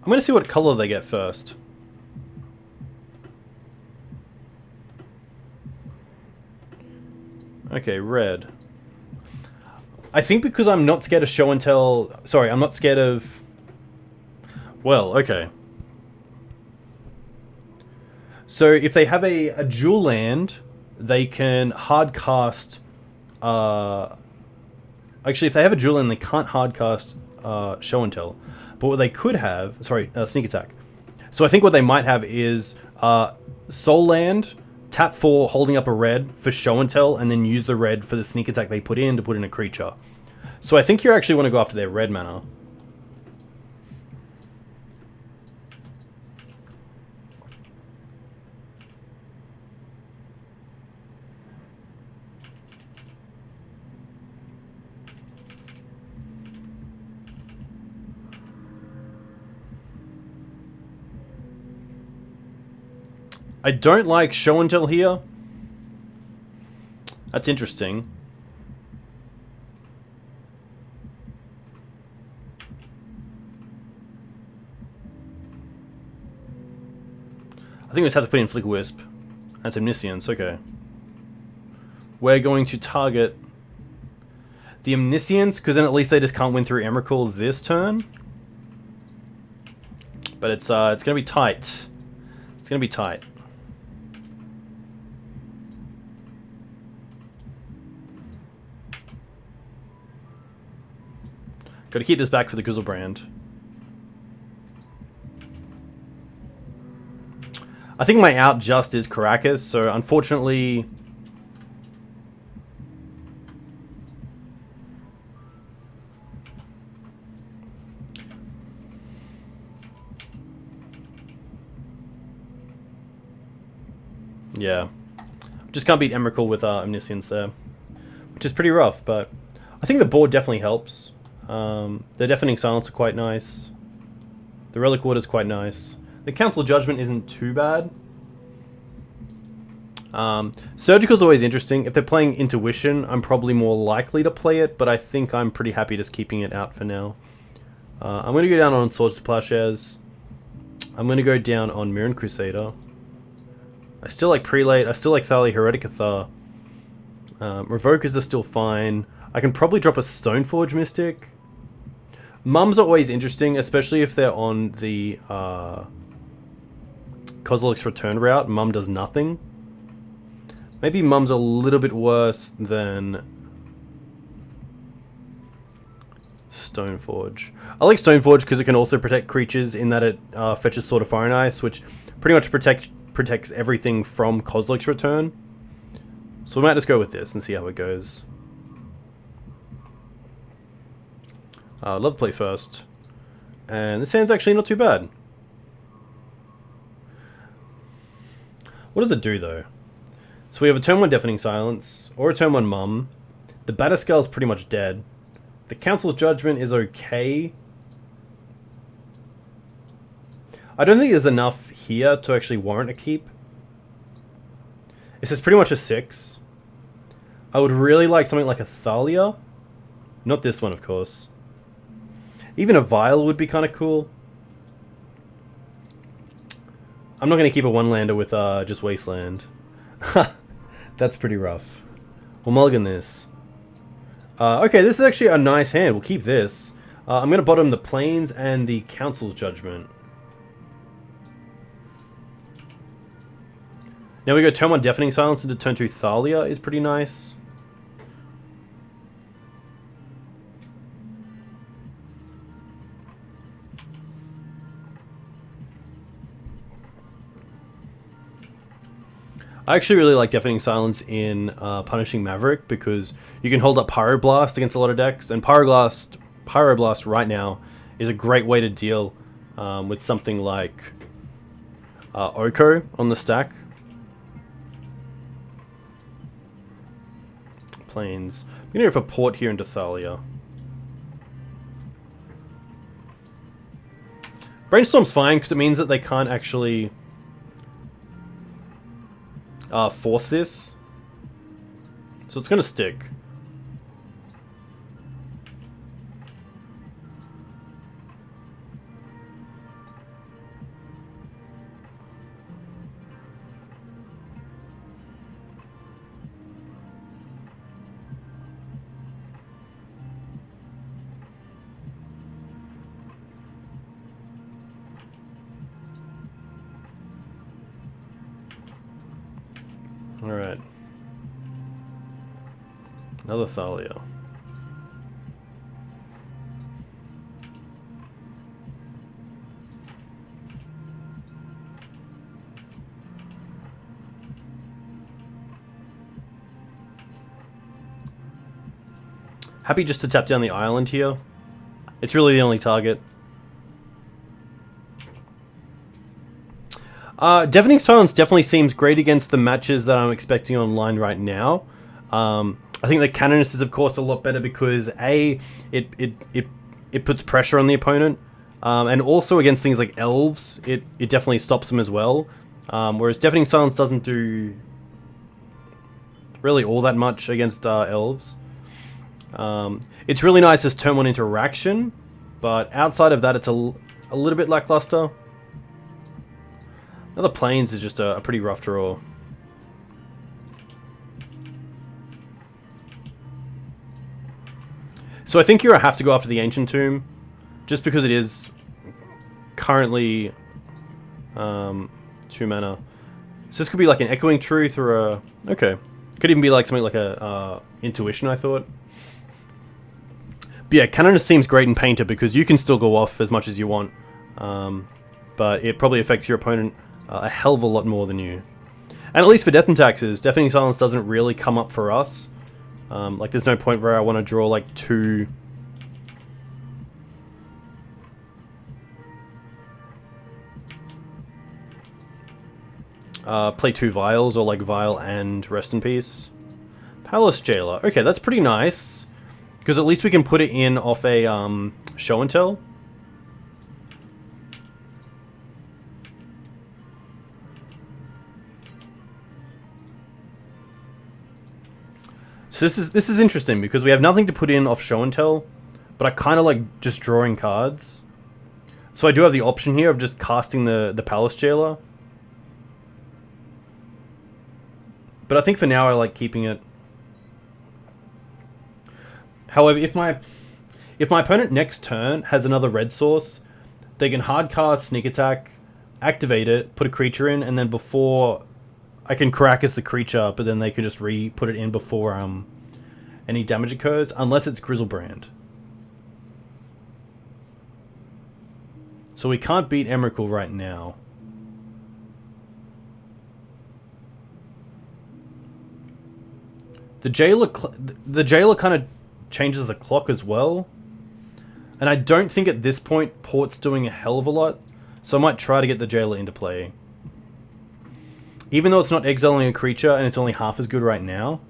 I'm going to see what color they get first. Okay, red. I think because I'm not scared of show and tell... Sorry, I'm not scared of... Well, okay. So if they have a dual land, they can hard cast... Actually, if they have a dual land, they can't hard cast show and tell. But what they could have... Sorry, sneak attack. So I think what they might have is soul land... Tap 4, holding up a red for show and tell, and then use the red for the sneak attack they put in to put in a creature. So I think you actually want to go after their red mana. I don't like show and tell here. That's interesting. I think we just have to put in Flickerwisp. That's Omniscience, okay. We're going to target the Omniscience, because then at least they just can't win through Emrakul this turn. But it's going to be tight. It's going to be tight. Got to keep this back for the Grizzlebrand. I think my out just is Karakas, so unfortunately... Yeah. Just can't beat Emrakul with Omniscience there. Which is pretty rough, but... I think the board definitely helps. The Deafening Silence are quite nice. The Relic-Warder is quite nice. The Council of Judgment isn't too bad. Surgical's always interesting. If they're playing Intuition, I'm probably more likely to play it, but I think I'm pretty happy just keeping it out for now. I'm going to go down on Swords to Plowshares. I'm going to go down on Mirran Crusader. I still like Prelate. I still like Thalia, Heretic, Cathar. Revokers are still fine. I can probably drop a Stoneforge Mystic. Mums are always interesting, especially if they're on the Kozilek's Return route. Mum does nothing. Maybe Mum's a little bit worse than Stoneforge. I like Stoneforge because it can also protect creatures in that it fetches Sword of Fire and Ice, which pretty much protects everything from Kozilek's return. So we might just go with this and see how it goes. I'd love to play first. And this hand's actually not too bad. What does it do though? So we have a turn 1 Deafening Silence, or a turn 1 Mum. The Batterskull is pretty much dead. The Council's Judgment is okay. I don't think there's enough here to actually warrant a keep. This is pretty much a 6. I would really like something like a Thalia. Not this one, of course. Even a Vial would be kind of cool. I'm not going to keep a 1-lander with just Wasteland. That's pretty rough. We'll mulligan this. Okay, this is actually a nice hand. We'll keep this. I'm going to bottom the Plains and the Council's Judgment. Now we go turn 1 Deafening Silence into turn 2 Thalia is pretty nice. I actually really like Deafening Silence in Punishing Maverick because you can hold up Pyroblast against a lot of decks, and Pyroblast right now is a great way to deal with something like Oko on the stack. Plains. I'm going to go for Port here into Thalia. Brainstorm's fine because it means that they can't actually force this. So it's going to stick. Alright. Another Thalia. Happy just to tap down the island here. It's really the only target. Deafening Silence definitely seems great against the matches that I'm expecting online right now. I think the Canonist is of course a lot better because A, it puts pressure on the opponent, and also against things like Elves, it definitely stops them as well. Whereas Deafening Silence doesn't do really all that much against Elves. It's really nice as turn 1 interaction, but outside of that it's a little bit lackluster. Another Plains is just a pretty rough draw. So I think you're have to go after the Ancient Tomb, just because it is currently 2 mana. So this could be like an Echoing Truth or a... Okay. Could even be like something like a Intuition, I thought. But yeah, Canonist seems great in Painter because you can still go off as much as you want. But it probably affects your opponent a hell of a lot more than you. And at least for Death and Taxes, Deafening Silence doesn't really come up for us. Like there's no point where I want to draw like 2... play 2 Vials, or like Vial and Rest in Peace. Palace Jailer. Okay, that's pretty nice. Because at least we can put it in off a Show and Tell. So this is interesting because we have nothing to put in off Show and Tell, but I kind of like just drawing cards. So I do have the option here of just casting the Palace Jailer. But I think for now I like keeping it. However, if my opponent next turn has another red source, they can hard cast Sneak Attack, activate it, put a creature in, and then before I can Karakas the creature, but then they could just put it in before any damage occurs, unless it's Grizzlebrand. So we can't beat Emrakul right now. The jailer kind of changes the clock as well. And I don't think at this point Port's doing a hell of a lot. So I might try to get the jailer into play. Even though it's not exiling a creature and it's only half as good right now.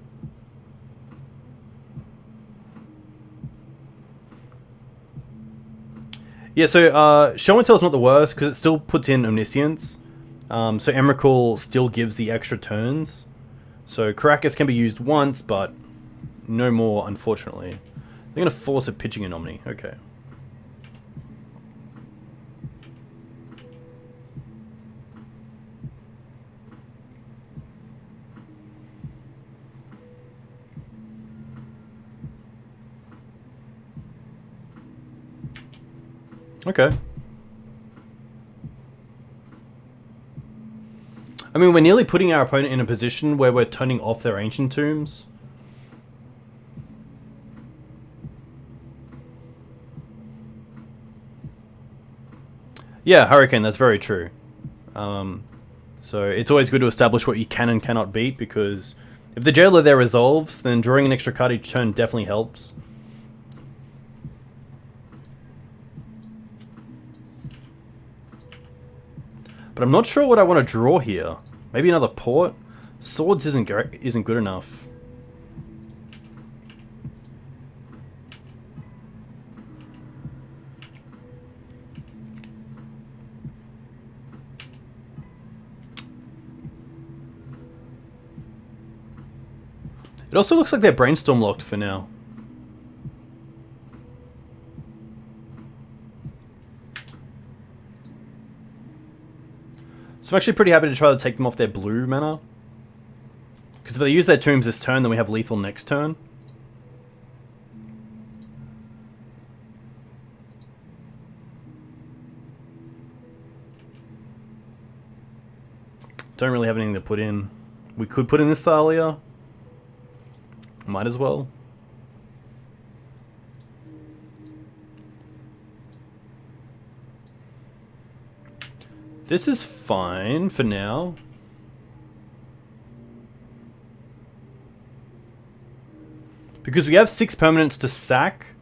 Yeah, so Show and Tell's not the worst because it still puts in Omniscience. So Emrakul still gives the extra turns. So Karakas can be used once, but no more, unfortunately. They're going to force a pitching an Omni. Okay. Okay. I mean, we're nearly putting our opponent in a position where we're turning off their Ancient Tombs. Yeah, Hurricane, that's very true. So it's always good to establish what you can and cannot beat, because if the Jailer there resolves, then drawing an extra card each turn definitely helps. But I'm not sure what I want to draw here. Maybe another Port? Swords isn't good enough. It also looks like they're brainstorm locked for now. So I'm actually pretty happy to try to take them off their blue mana. Because if they use their tombs this turn, then we have lethal next turn. Don't really have anything to put in. We could put in this Thalia. Might as well. This is fine for now. Because we have 6 permanents to sack.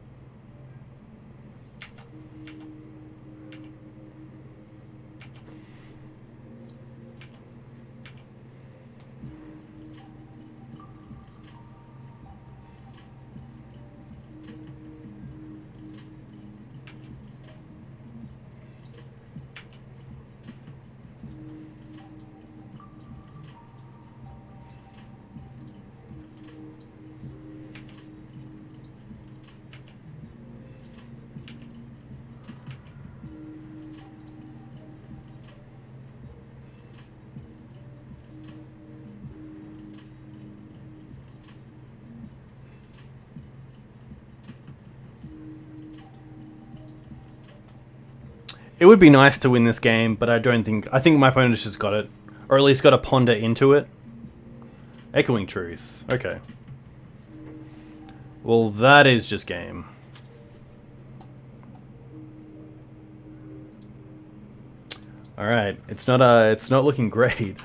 It would be nice to win this game, but I think my opponent has just got it. Or at least got to ponder into it. Echoing Truth. Okay. Well, that is just game. Alright, it's not looking great.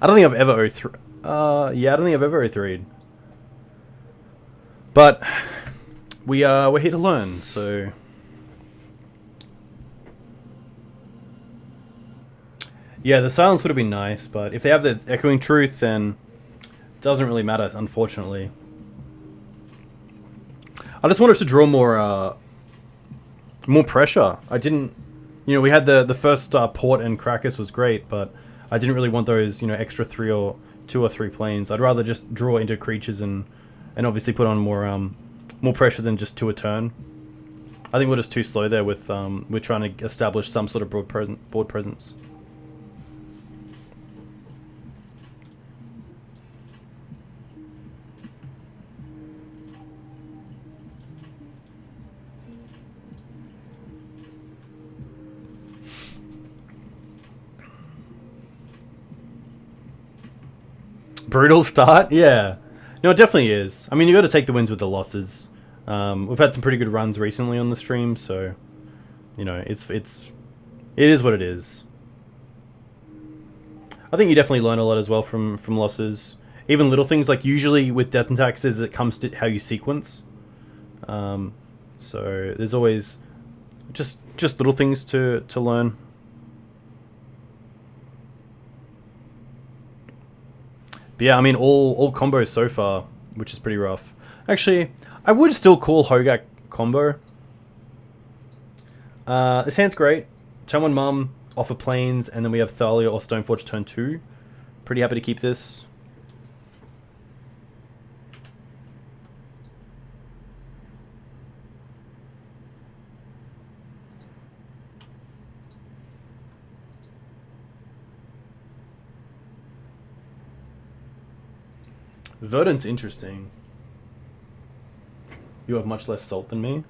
I don't think I've ever yeah, I don't think I've ever O3'd. But we're here to learn, so yeah, the silence would have been nice, but if they have the Echoing Truth, then it doesn't really matter, unfortunately. I just wanted to draw more pressure. I didn't, we had the first Port and Karakas was great, but I didn't really want those, extra 2 or 3 planes. I'd rather just draw into creatures and obviously put on more pressure than just 2 a turn. I think we're just too slow there with we're trying to establish some sort of board presence. Brutal start? Yeah. No, it definitely is. I mean, you got to take the wins with the losses. We've had some pretty good runs recently on the stream, so, it's It is what it is. I think you definitely learn a lot as well from losses. Even little things, like usually with Death and Taxes, it comes to how you sequence. So there's always just little things to learn. But yeah, I mean, all combos so far, which is pretty rough. Actually, I would still call Hogaak combo. This hand's great. Turn 1 Mum, offer Plains, and then we have Thalia or Stoneforge turn 2. Pretty happy to keep this. Verdant's interesting. You have much less salt than me.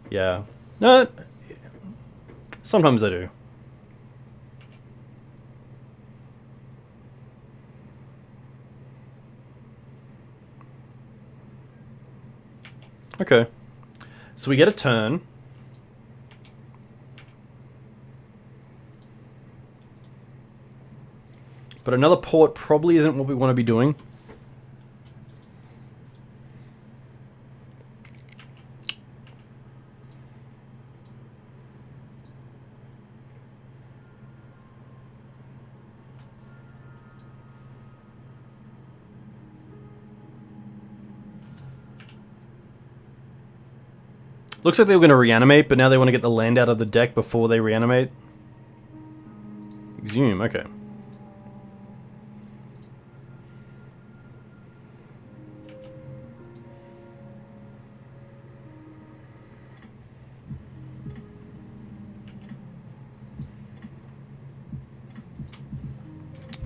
Yeah. No. Sometimes I do. Okay. So we get a turn. But another port probably isn't what we want to be doing. Looks like they were going to reanimate, but now they want to get the land out of the deck before they reanimate. Exhume, okay.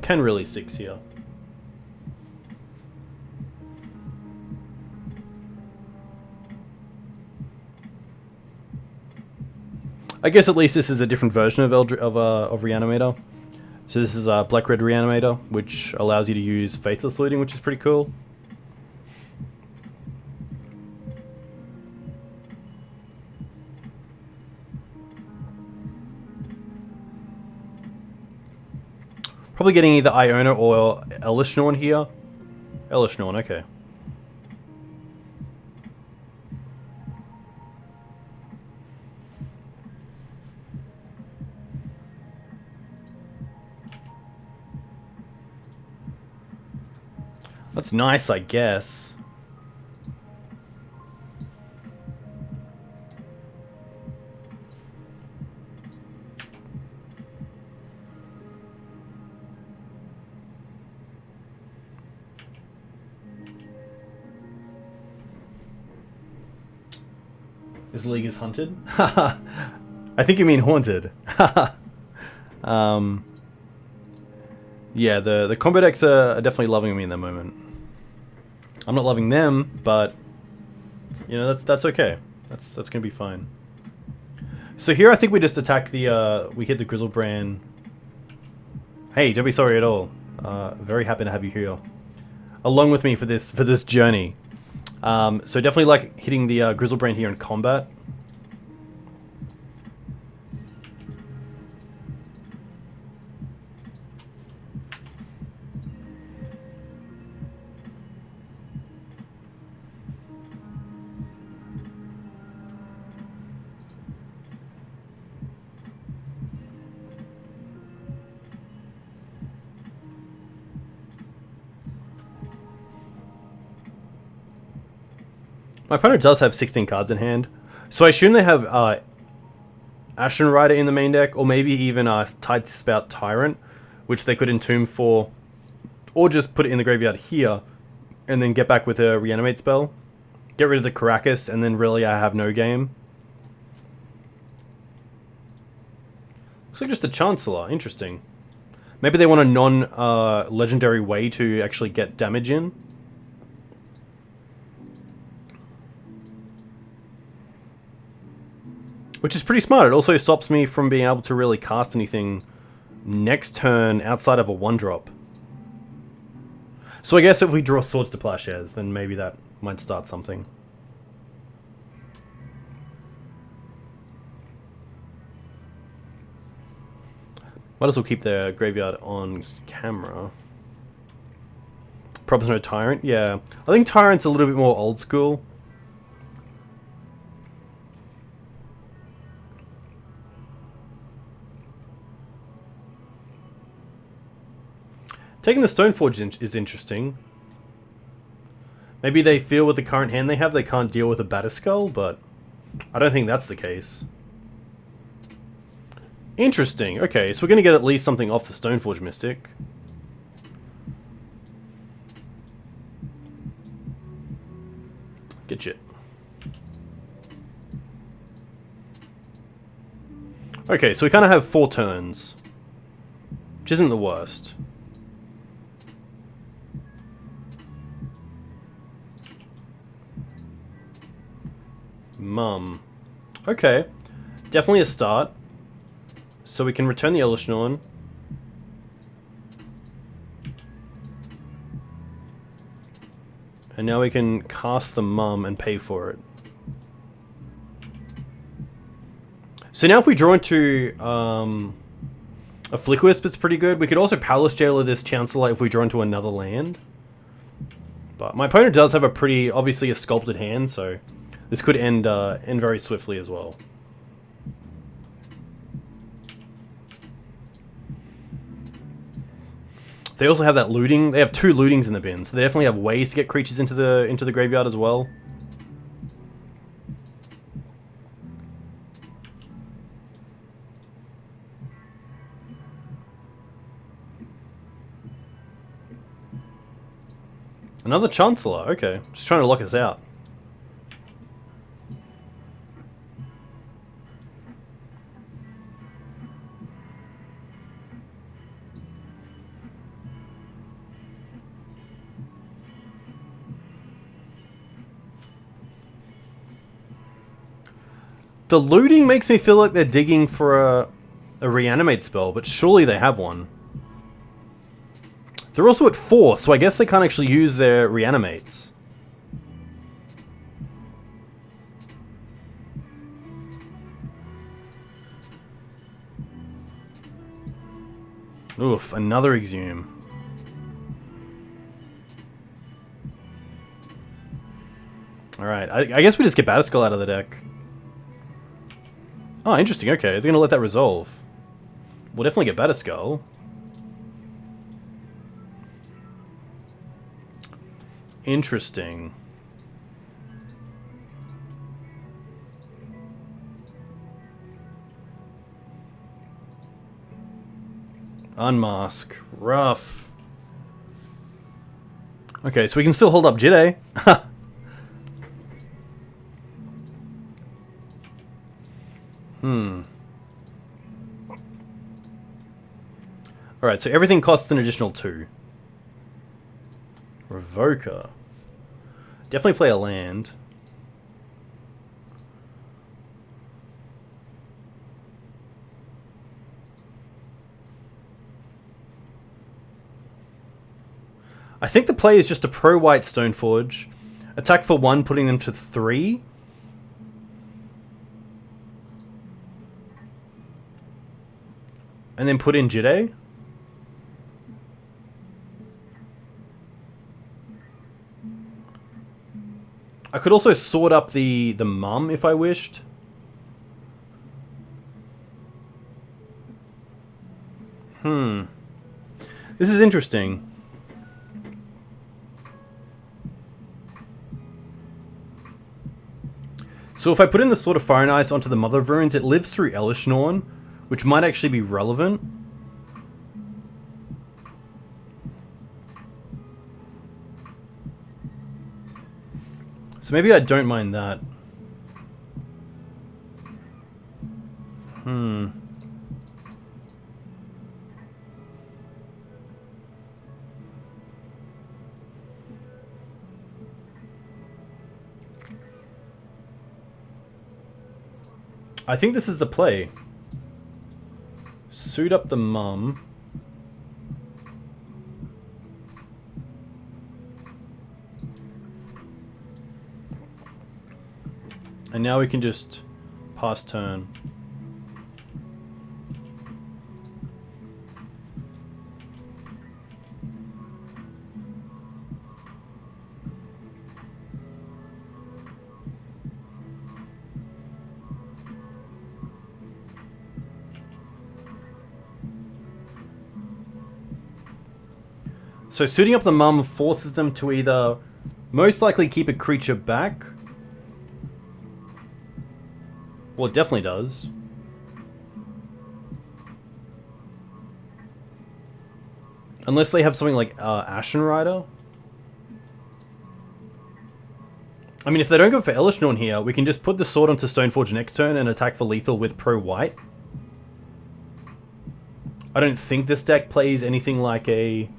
Can really 6 here. I guess at least this is a different version of Reanimator. So this is a Black-Red Reanimator, which allows you to use Faithless Looting, which is pretty cool. Probably getting either Iona or Elishnorn here. Elishnorn, okay. That's nice, I guess. This league is hunted? I think you mean haunted. Yeah, the combo decks are definitely loving me in that moment. I'm not loving them, but you know, that's okay. That's gonna be fine. So here I think we just attack the we hit the Grizzlebrand. Hey, don't be sorry at all. Very happy to have you here, along with me for this journey. So definitely like hitting the Grizzlebrand here in combat. My opponent does have 16 cards in hand, so I assume they have Ashen Rider in the main deck, or maybe even Tide Spout Tyrant, which they could entomb for, or just put it in the graveyard here, and then get back with a Reanimate spell. Get rid of the Karakas, and then really I have no game. Looks like just a Chancellor, interesting. Maybe they want a non-legendary way to actually get damage in. Which is pretty smart. It also stops me from being able to really cast anything next turn outside of a 1-drop. So I guess if we draw Swords to Plowshares, then maybe that might start something. Might as well keep their graveyard on camera. Probably no Tyrant. Yeah, I think Tyrant's a little bit more old school. Taking the Stoneforge is interesting. Maybe they feel with the current hand they have, they can't deal with a Batterskull, but I don't think that's the case. Interesting. Okay, so we're going to get at least something off the Stoneforge Mystic. Get it. Okay, so we kind of have 4 turns, which isn't the worst. Mum. Okay. Definitely a start. So we can return the Elishnorn. And now we can cast the Mum and pay for it. So now if we draw into a Flickerwisp, it's pretty good. We could also Palace Jailer this Chancellor if we draw into another land. But my opponent does have a pretty, obviously a sculpted hand, so this could end very swiftly as well. They also have that looting. They have 2 lootings in the bin, so they definitely have ways to get creatures into the graveyard as well. Another Chancellor. Okay, just trying to lock us out. The looting makes me feel like they're digging for a reanimate spell, but surely they have one. They're also at 4, so I guess they can't actually use their reanimates. Oof, another Exhume. Alright, I guess we just get Batterskull out of the deck. Oh, interesting. Okay, they're going to let that resolve. We'll definitely get Batterskull. Interesting. Unmask. Rough. Okay, so we can still hold up Jitte. Alright, so everything costs an additional 2. Revoker. Definitely play a land. I think the play is just a pro-white Stoneforge. Attack for 1, putting them to 3. And then put in Jitte. I could also sort up the Mum if I wished. This is interesting. So if I put in the Sword of Fire and Ice onto the Mother of Runes, it lives through Elishnorn, which might actually be relevant. So maybe I don't mind that. I think this is the play. Suit up the Mum. And now we can just pass turn. So suiting up the Mum forces them to either most likely keep a creature back. Well, it definitely does. Unless they have something like Ashen Rider. I mean, if they don't go for Elishnorn here, we can just put the sword onto Stoneforge next turn and attack for lethal with pro-white. I don't think this deck plays anything like a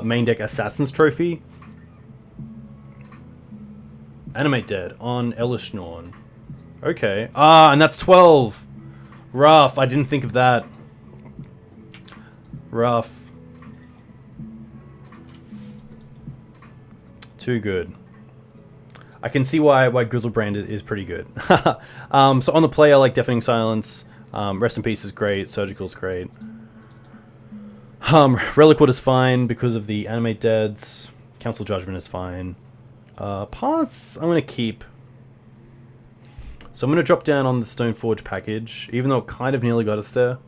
main deck Assassin's Trophy. Animate Dead on Elishnorn. Okay. Ah, and that's 12. Rough. I didn't think of that. Rough. Too good. I can see why Grizzlebrand is pretty good. So on the play, I like Deafening Silence. Rest in Peace is great. Surgical's great. Relic-Warder is fine because of the Animate Deads. Council Judgment is fine. Paths, I'm going to keep. So I'm going to drop down on the Stoneforge package, even though it kind of nearly got us there.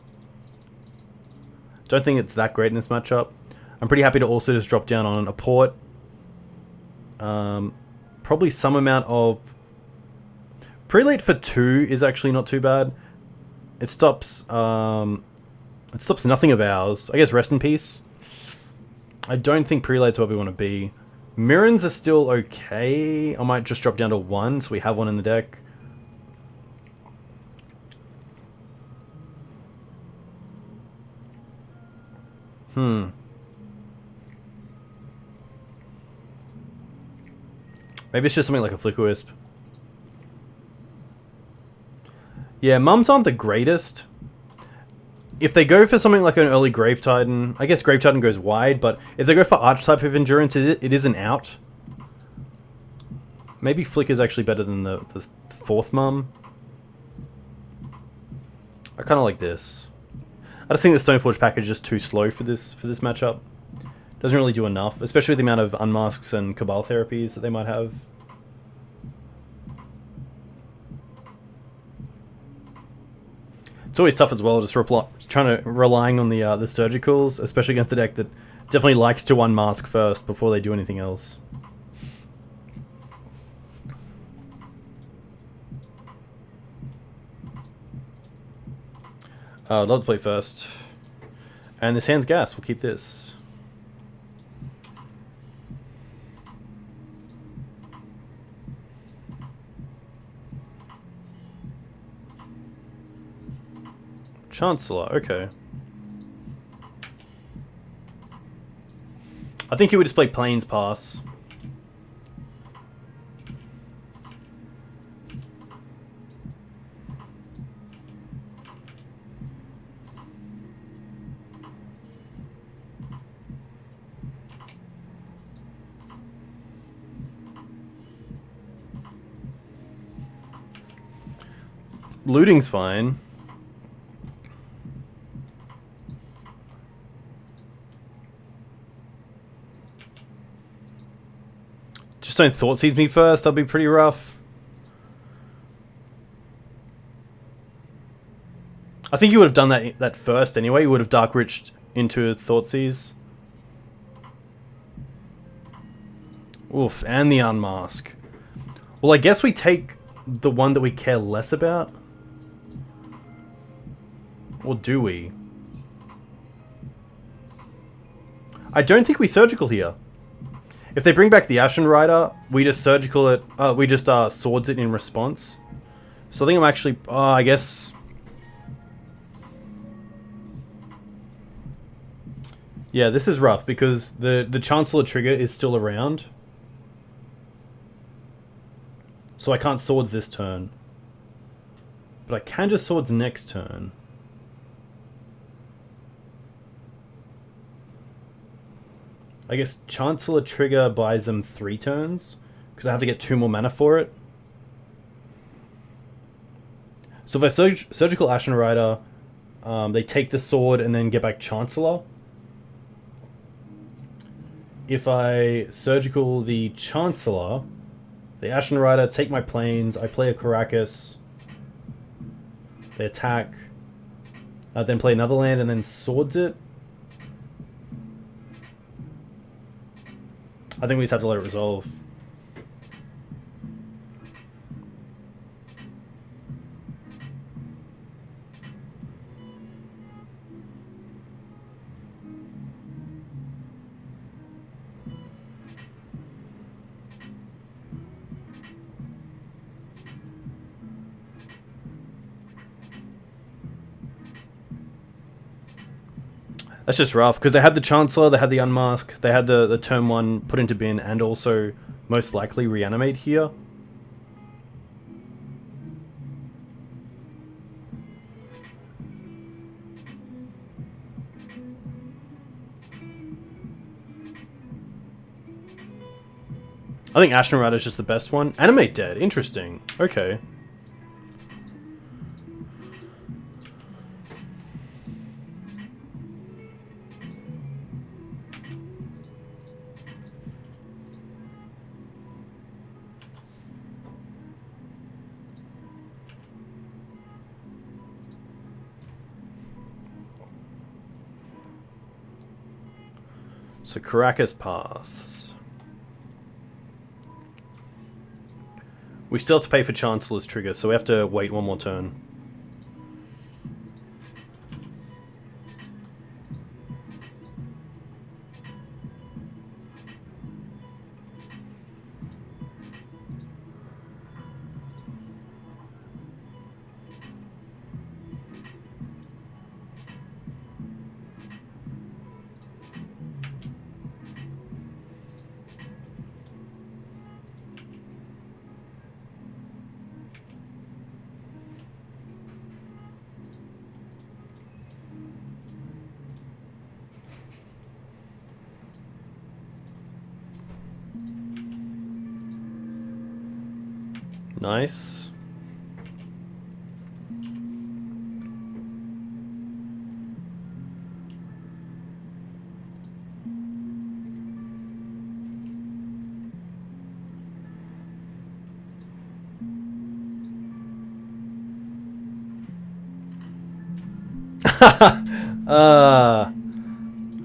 Don't think it's that great in this matchup. I'm pretty happy to also just drop down on a port. Probably some amount of... Prelate for 2 is actually not too bad. It stops nothing of ours. I guess Rest in Peace. I don't think Prelate's where we want to be. Mirrans are still okay. I might just drop down to 1, so we have one in the deck. Maybe it's just something like a Flickerwisp. Yeah, Mums aren't the greatest. If they go for something like an early Grave Titan, I guess Grave Titan goes wide, but if they go for Archetype of Endurance, it is an out. Maybe Flicker's actually better than the 4th Mum. I kind of like this. I just think the Stoneforge package is just too slow for this matchup. Doesn't really do enough, especially with the amount of Unmasks and Cabal therapies that they might have. It's always tough as well, just relying on the Surgicals, especially against a deck that definitely likes to unmask first before they do anything else. I'd love to play first. And this hand's gas, we'll keep this. Chancellor, okay. I think he would just play Plains Pass. Looting's fine. Just don't Thoughtseize me first, that'll be pretty rough. I think you would have done that first anyway. You would have Dark Riched into Thoughtseize. Oof, and the Unmask. Well, I guess we take the one that we care less about. Or do we? I don't think we Surgical here. If they bring back the Ashen Rider, we just Surgical it. We just Swords it in response. So I think I'm actually. I guess. Yeah, this is rough because the Chancellor trigger is still around. So I can't Swords this turn. But I can just Swords next turn. I guess Chancellor trigger buys them 3 turns, because I have to get 2 more mana for it. So if I Surgical Ashen Rider, they take the sword and then get back Chancellor. If I Surgical the Chancellor, the Ashen Rider, take my Plains, I play a Karakas, they attack, then play another land and then Swords it. I think we just have to let it resolve. That's just rough, because they had the Chancellor, they had the Unmask, they had the turn 1 put into bin, and also most likely Reanimate here. I think Ashen Rider is just the best one. Animate dead, interesting. Okay. So Karakas paths. We still have to pay for Chancellor's trigger, so we have to wait one more turn. Nice.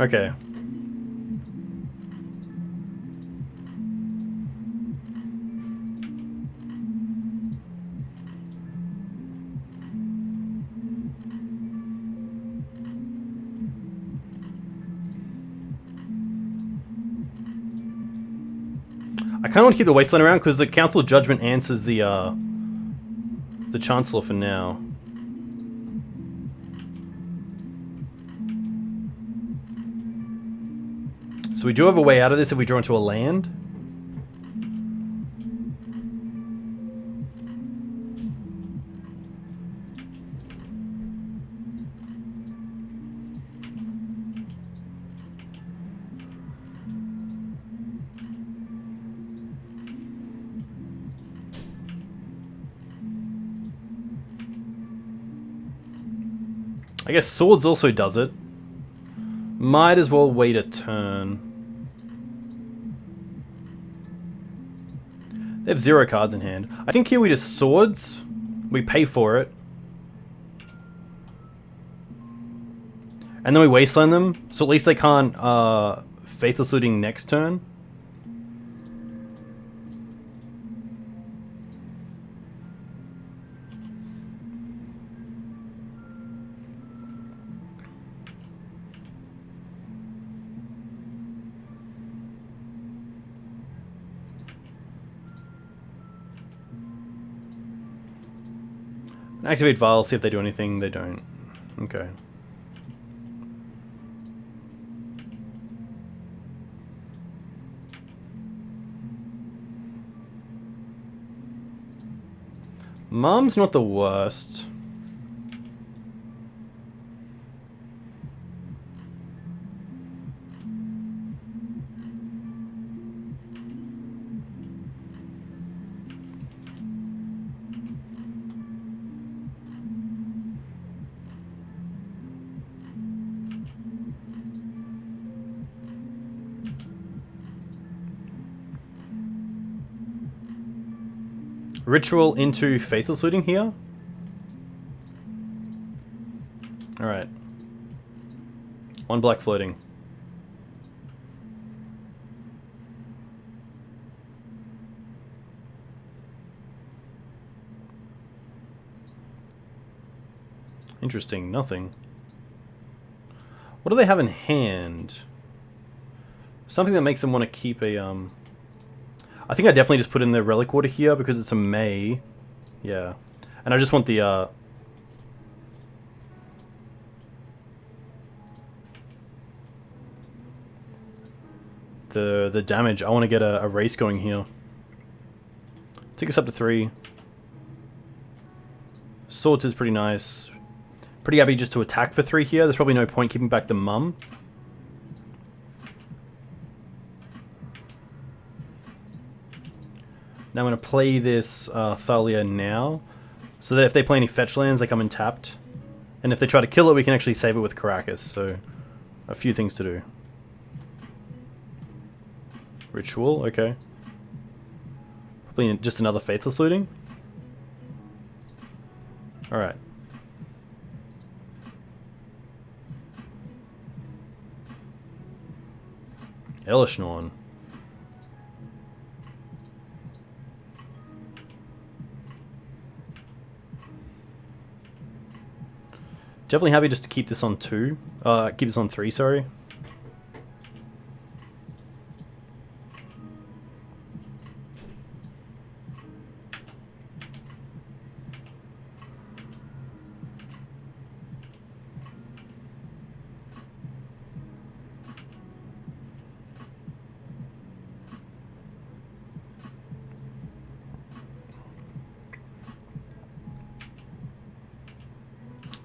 Okay. I kind of want to keep the Wasteland around because the Council of Judgment answers the Chancellor for now. So we do have a way out of this if we draw into a land. I guess Swords also does it. Might as well wait a turn. They have 0 cards in hand. I think here we just Swords. We pay for it. And then we Wasteland them. So at least they can't Faithless Looting next turn. Activate Vial, see if they do anything. They don't. Okay. Mom's not the worst. Ritual into Faithless Looting here. Alright. 1 black floating. Interesting, nothing. What do they have in hand? Something that makes them want to keep a, I think I definitely just put in the Relic-Warder here because it's a May. Yeah. And I just want the, the damage. I want to get a race going here. Take us up to 3. Swords is pretty nice. Pretty happy just to attack for 3 here. There's probably no point keeping back the Mum. Now I'm going to play this Thalia now, so that if they play any fetch lands, they come in tapped. And if they try to kill it, we can actually save it with Karakas, so a few things to do. Ritual, okay. Probably just another Faithless Looting. Alright. Elishnorn. Definitely happy just to keep this on 2. Keep this on 3, sorry.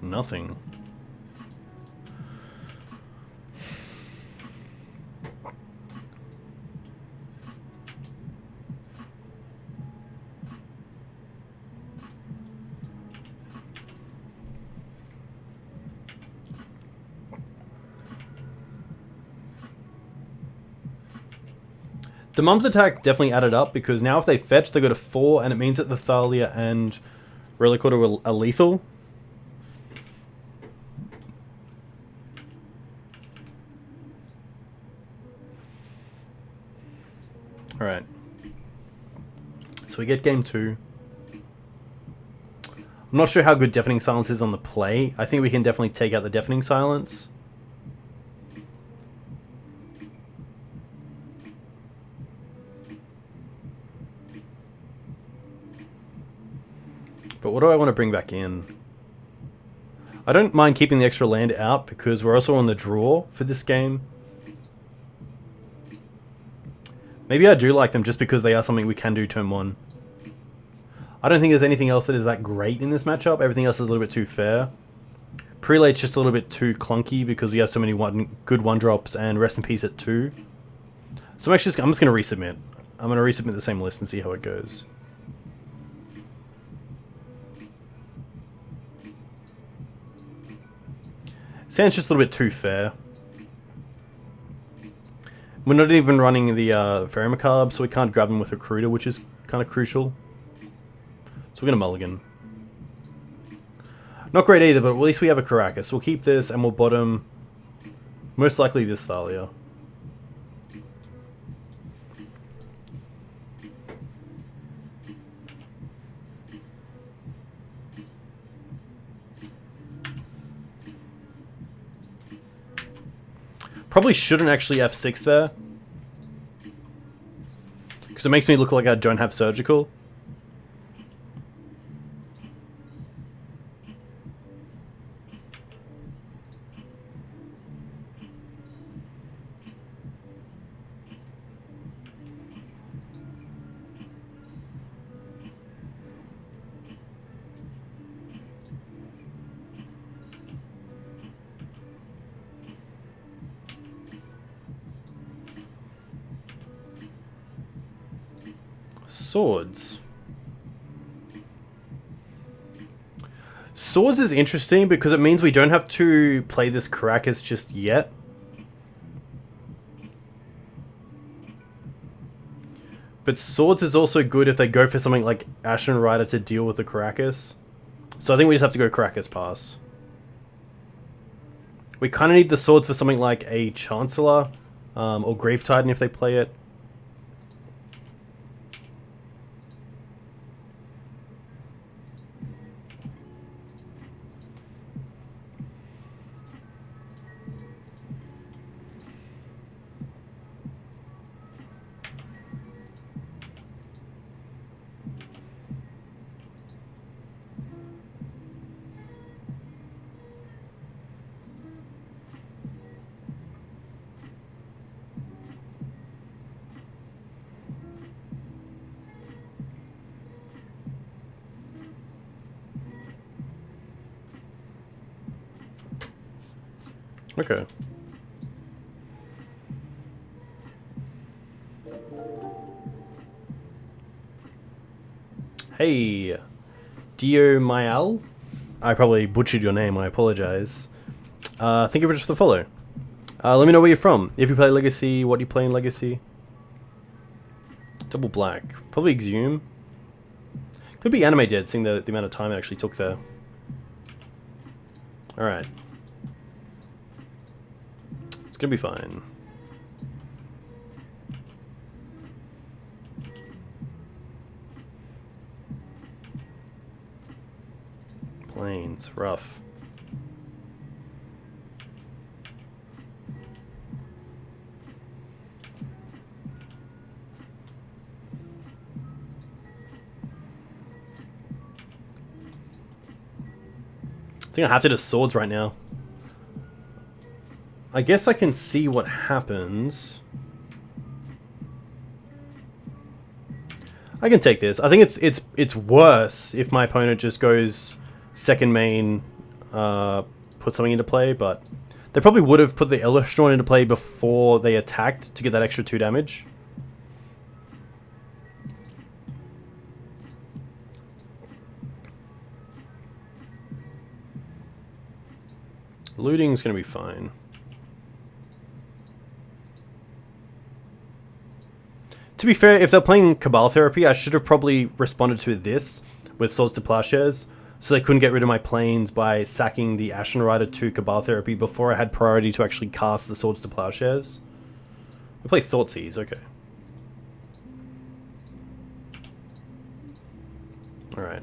Nothing. The Mum's attack definitely added up because now if they fetch, they go to 4, and it means that the Thalia and Relic-Warder are lethal. Alright. So we get game 2. I'm not sure how good Deafening Silence is on the play. I think we can definitely take out the Deafening Silence. But what do I want to bring back in? I don't mind keeping the extra land out because we're also on the draw for this game. Maybe I do like them just because they are something we can do turn 1. I don't think there's anything else that is that great in this matchup. Everything else is a little bit too fair. Prelate's just a little bit too clunky because we have so many good 1-drops and Rest in Peace at 2. So I'm just going to resubmit. I'm going to resubmit the same list and see how it goes. Sounds just a little bit too fair. We're not even running the Verimacarb, so we can't grab them with Recruiter, which is kind of crucial. So we're going to mulligan. Not great either, but at least we have a Karakas. We'll keep this and we'll bottom most likely this Thalia. Probably shouldn't actually F6 there. Because it makes me look like I don't have Surgical. Swords. Swords is interesting because it means we don't have to play this Karakas just yet. But Swords is also good if they go for something like Ashen Rider to deal with the Karakas. So I think we just have to go Karakas pass. We kind of need the Swords for something like a Chancellor or Grave Titan if they play it. Okay. Hey, Dio Mayal. I probably butchered your name, I apologize. Thank you very much for the follow. Let me know where you're from. If you play Legacy, what do you play in Legacy? Double black. Probably Exhume. Could be Anime Dead, seeing the amount of time it actually took there. Alright. It's gonna be fine. Plains, rough. I think I have to do swords right now. I guess I can see what happens. I can take this. I think it's worse if my opponent just goes second main, put something into play, but they probably would have put the Illustron into play before they attacked to get that extra 2 damage. Looting's gonna be fine. To be fair, if they're playing Cabal Therapy, I should have probably responded to this with Swords to Plowshares, so they couldn't get rid of my planes by sacking the Ashen Rider to Cabal Therapy before I had priority to actually cast the Swords to Plowshares. We play Thoughtseize, okay. Alright.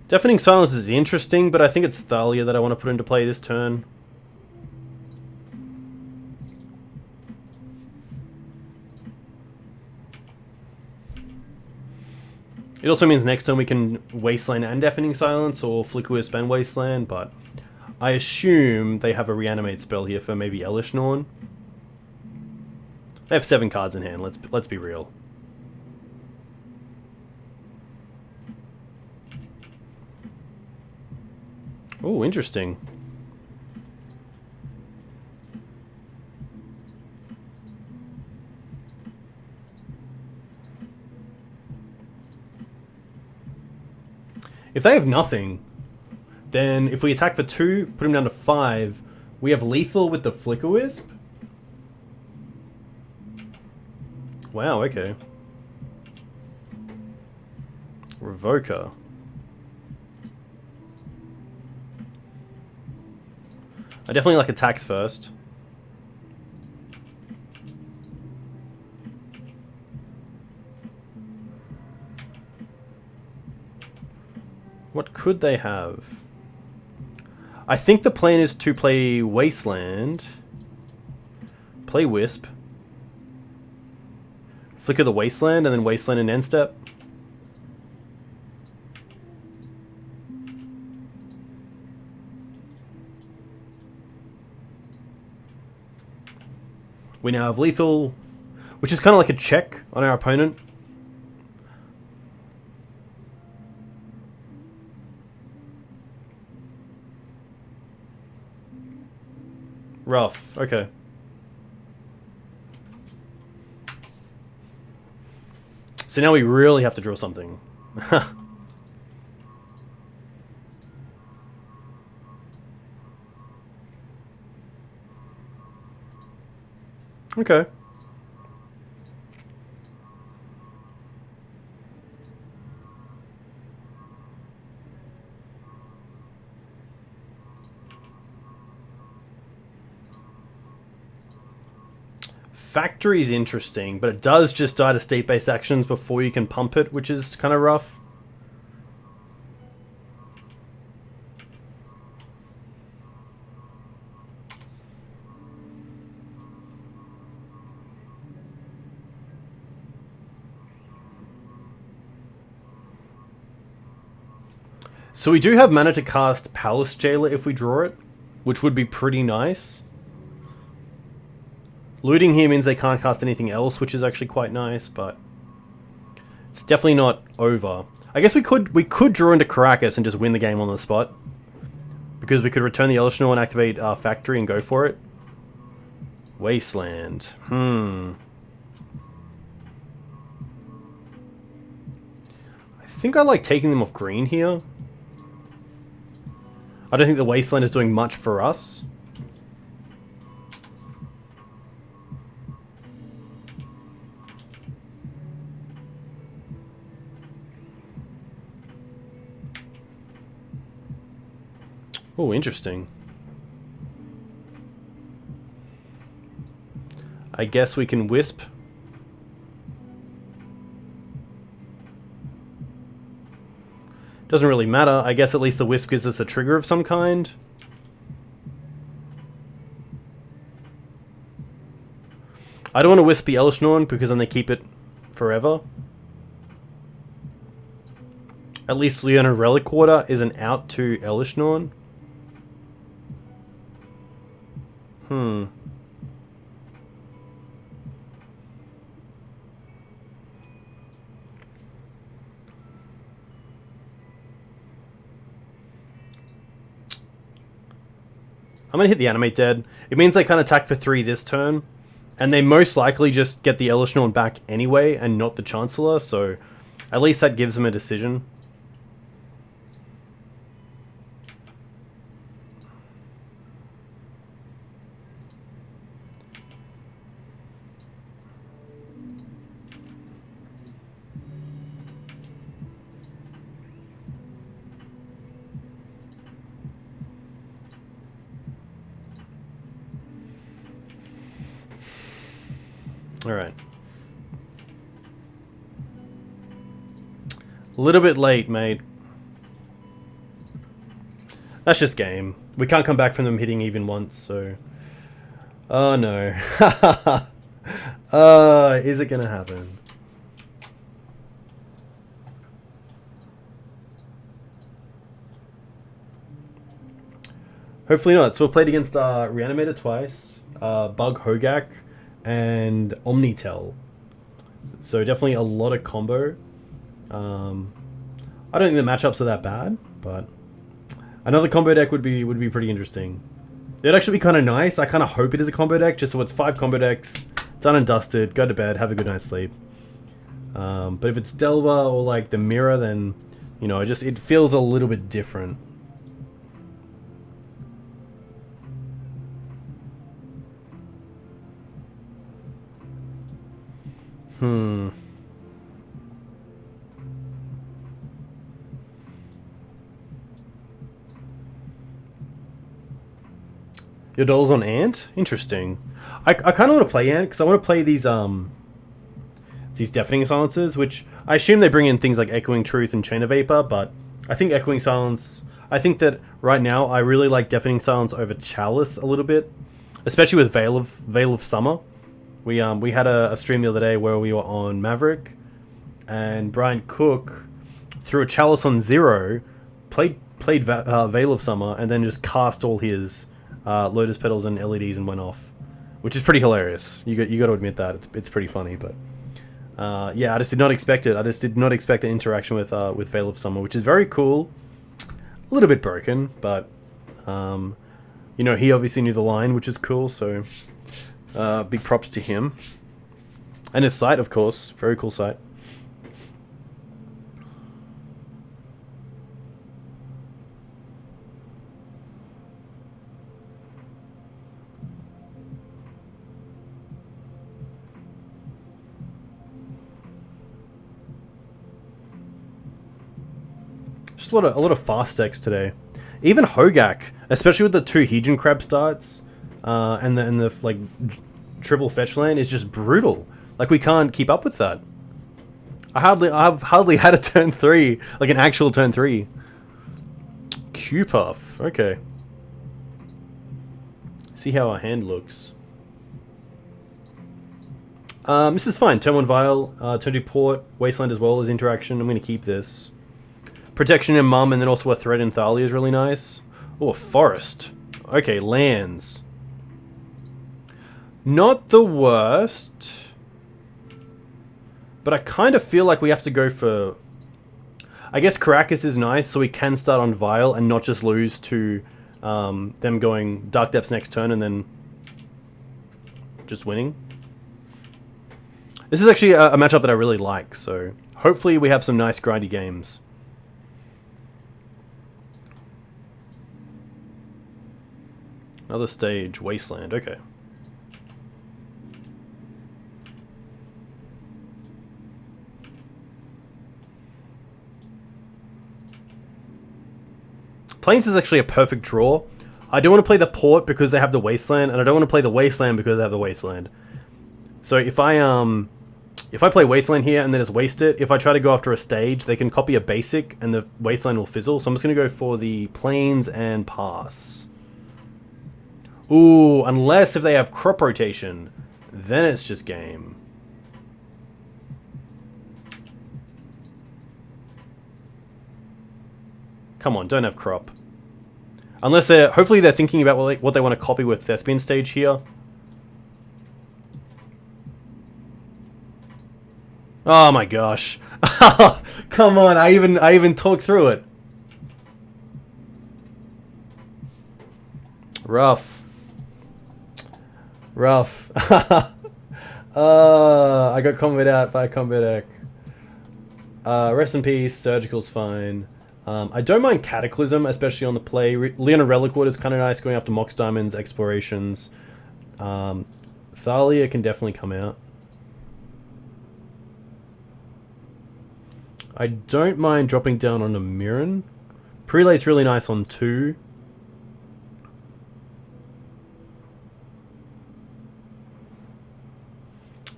Deafening Silence is interesting, but I think it's Thalia that I want to put into play this turn. It also means next turn we can Wasteland and Deafening Silence, or Flickerwisp and Wasteland, but I assume they have a Reanimate spell here for maybe Elish Norn. They have 7 cards in hand, let's be real. Oh, interesting. If they have nothing, then if we attack for 2, put him down to 5, we have lethal with the Flickerwisp? Wow, okay. Revoker. I definitely like attacks first. What could they have? I think the plan is to play Wasteland, play Wisp, flicker the Wasteland, and then Wasteland and end step. We now have lethal, which is kind of like a check on our opponent. Rough, okay. So now we really have to draw something. Okay. Factory is interesting, but it does just die to state-based actions before you can pump it, which is kind of rough. So we do have mana to cast Palace Jailer if we draw it, which would be pretty nice. Looting here means they can't cast anything else, which is actually quite nice, but it's definitely not over. I guess we could draw into Karakas and just win the game on the spot. Because we could return the Elishnorn and activate our factory and go for it. Wasteland. I think I like taking them off green here. I don't think the Wasteland is doing much for us. Oh, interesting. I guess we can Wisp. Doesn't really matter. I guess at least the Wisp gives us a trigger of some kind. I don't want to Wisp the Elishnorn because then they keep it forever. At least Leonin Relic-Warder isn't out to Elishnorn. I'm gonna hit the Animate Dead. It means they can't attack for 3 this turn. And they most likely just get the Elishnorn back anyway and not the Chancellor, so at least that gives them a decision. Alright. A little bit late, mate. That's just game. We can't come back from them hitting even once, so... Oh no. Is it gonna happen? Hopefully not. So we've played against Reanimator twice, Bug Hogaak, and Omni. So definitely a lot of combo. I don't think the matchups are that bad, but another combo deck would be pretty interesting. It'd actually be kind of nice. I kind of hope it is a combo deck, just so it's 5 combo decks, done and dusted, go to bed, have a good night's sleep. But if it's Delver or like the Mirror, then you know, it feels a little bit different. Your doll's on Ant? Interesting. I kind of want to play Ant because I want to play these Deafening Silences, which I assume they bring in things like Echoing Truth and Chain of Vapor, but I think Echoing Silence... I think that right now I really like Deafening Silence over Chalice a little bit, especially with Veil of Summer. We had a stream the other day where we were on Maverick, and Brian Cook threw a Chalice on 0, played Veil of Summer, and then just cast all his Lotus Petals and LEDs and went off, which is pretty hilarious. You got to admit that it's pretty funny, but yeah, I just did not expect it. I just did not expect an interaction with Veil of Summer, which is very cool. A little bit broken, but you know, he obviously knew the line, which is cool. So. Big props to him. And his site, of course. Very cool site. Just a lot of fast decks today. Even Hogaak, especially with the 2 Hedron Crab starts, and the like triple fetch land is just brutal. Like, we can't keep up with that. I've hardly had a turn 3, like an actual turn 3. Q-Puff, okay. See how our hand looks. This is fine. Turn 1 Vial, turn 2 Port, Wasteland as well as interaction. I'm going to keep this. Protection in Mum, and then also a Thread in Thalia is really nice. Oh, a Forest. Okay, lands. Not the worst. But I kind of feel like we have to go for... I guess Karakas is nice, so we can start on Vial and not just lose to them going Dark Depths next turn and then just winning. This is actually a matchup that I really like, so hopefully we have some nice grindy games. Another stage, Wasteland, okay. Plains is actually a perfect draw. I don't want to play the Port because they have the Wasteland, and I don't want to play the Wasteland because they have the Wasteland. So if I play Wasteland here and then just waste it, if I try to go after a stage, they can copy a basic and the Wasteland will fizzle. So I'm just going to go for the Plains and pass. Ooh, unless if they have crop rotation, then it's just game. Come on, don't have crop. Unless they're... Hopefully they're thinking about what they want to copy with Thespian stage here. Oh my gosh. Come on, I even talked through it. Rough. Rough. I got combat out by combat deck. Rest in peace, Surgical's fine. I don't mind Cataclysm, especially on the play. Leonin Relic-Warder is kind of nice, going after Mox Diamonds, Explorations. Thalia can definitely come out. I don't mind dropping down on a Mirran. Prelate's really nice on 2.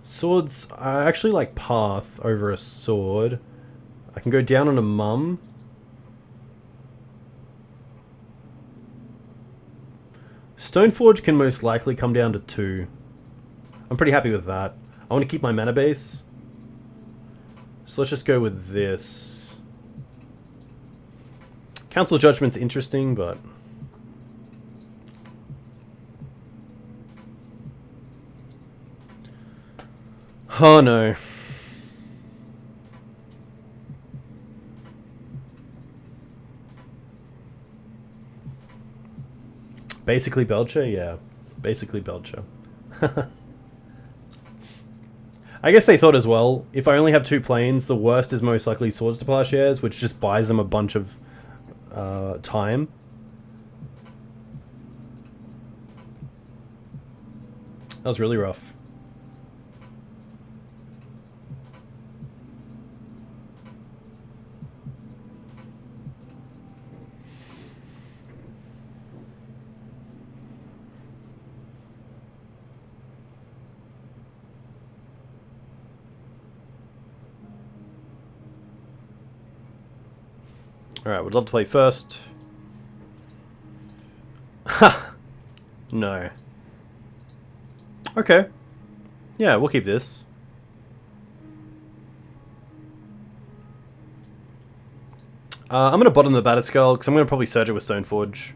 Swords, I actually like Path over a sword. I can go down on a Mum. Stoneforge can most likely come down to 2. I'm pretty happy with that. I want to keep my mana base. So let's just go with this. Council Judgment's interesting, but... Oh no. Basically Belcher? Yeah. Basically Belcher. I guess they thought as well, if I only have 2 planes, the worst is most likely Swords to Plowshares, which just buys them a bunch of time. That was really rough. Alright, would love to play first. Ha! No. Okay. Yeah, we'll keep this. I'm going to bottom the Batterskull, because I'm going to probably surge it with Stoneforge.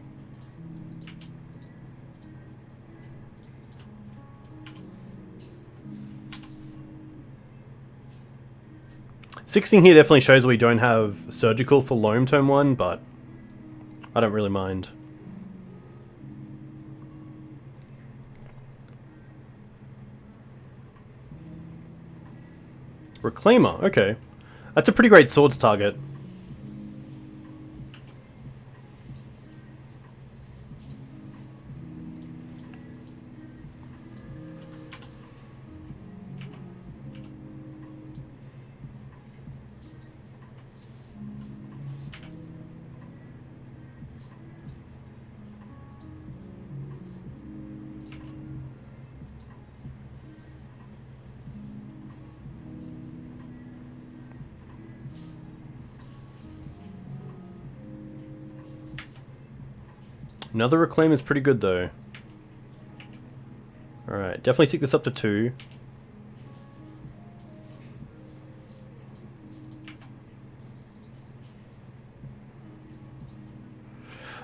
Sixteen here definitely shows we don't have Surgical for Loam Tome 1, but I don't really mind. Reclaimer, okay. That's a pretty great swords target. Another Reclaim is pretty good though. Alright, definitely take this up to 2.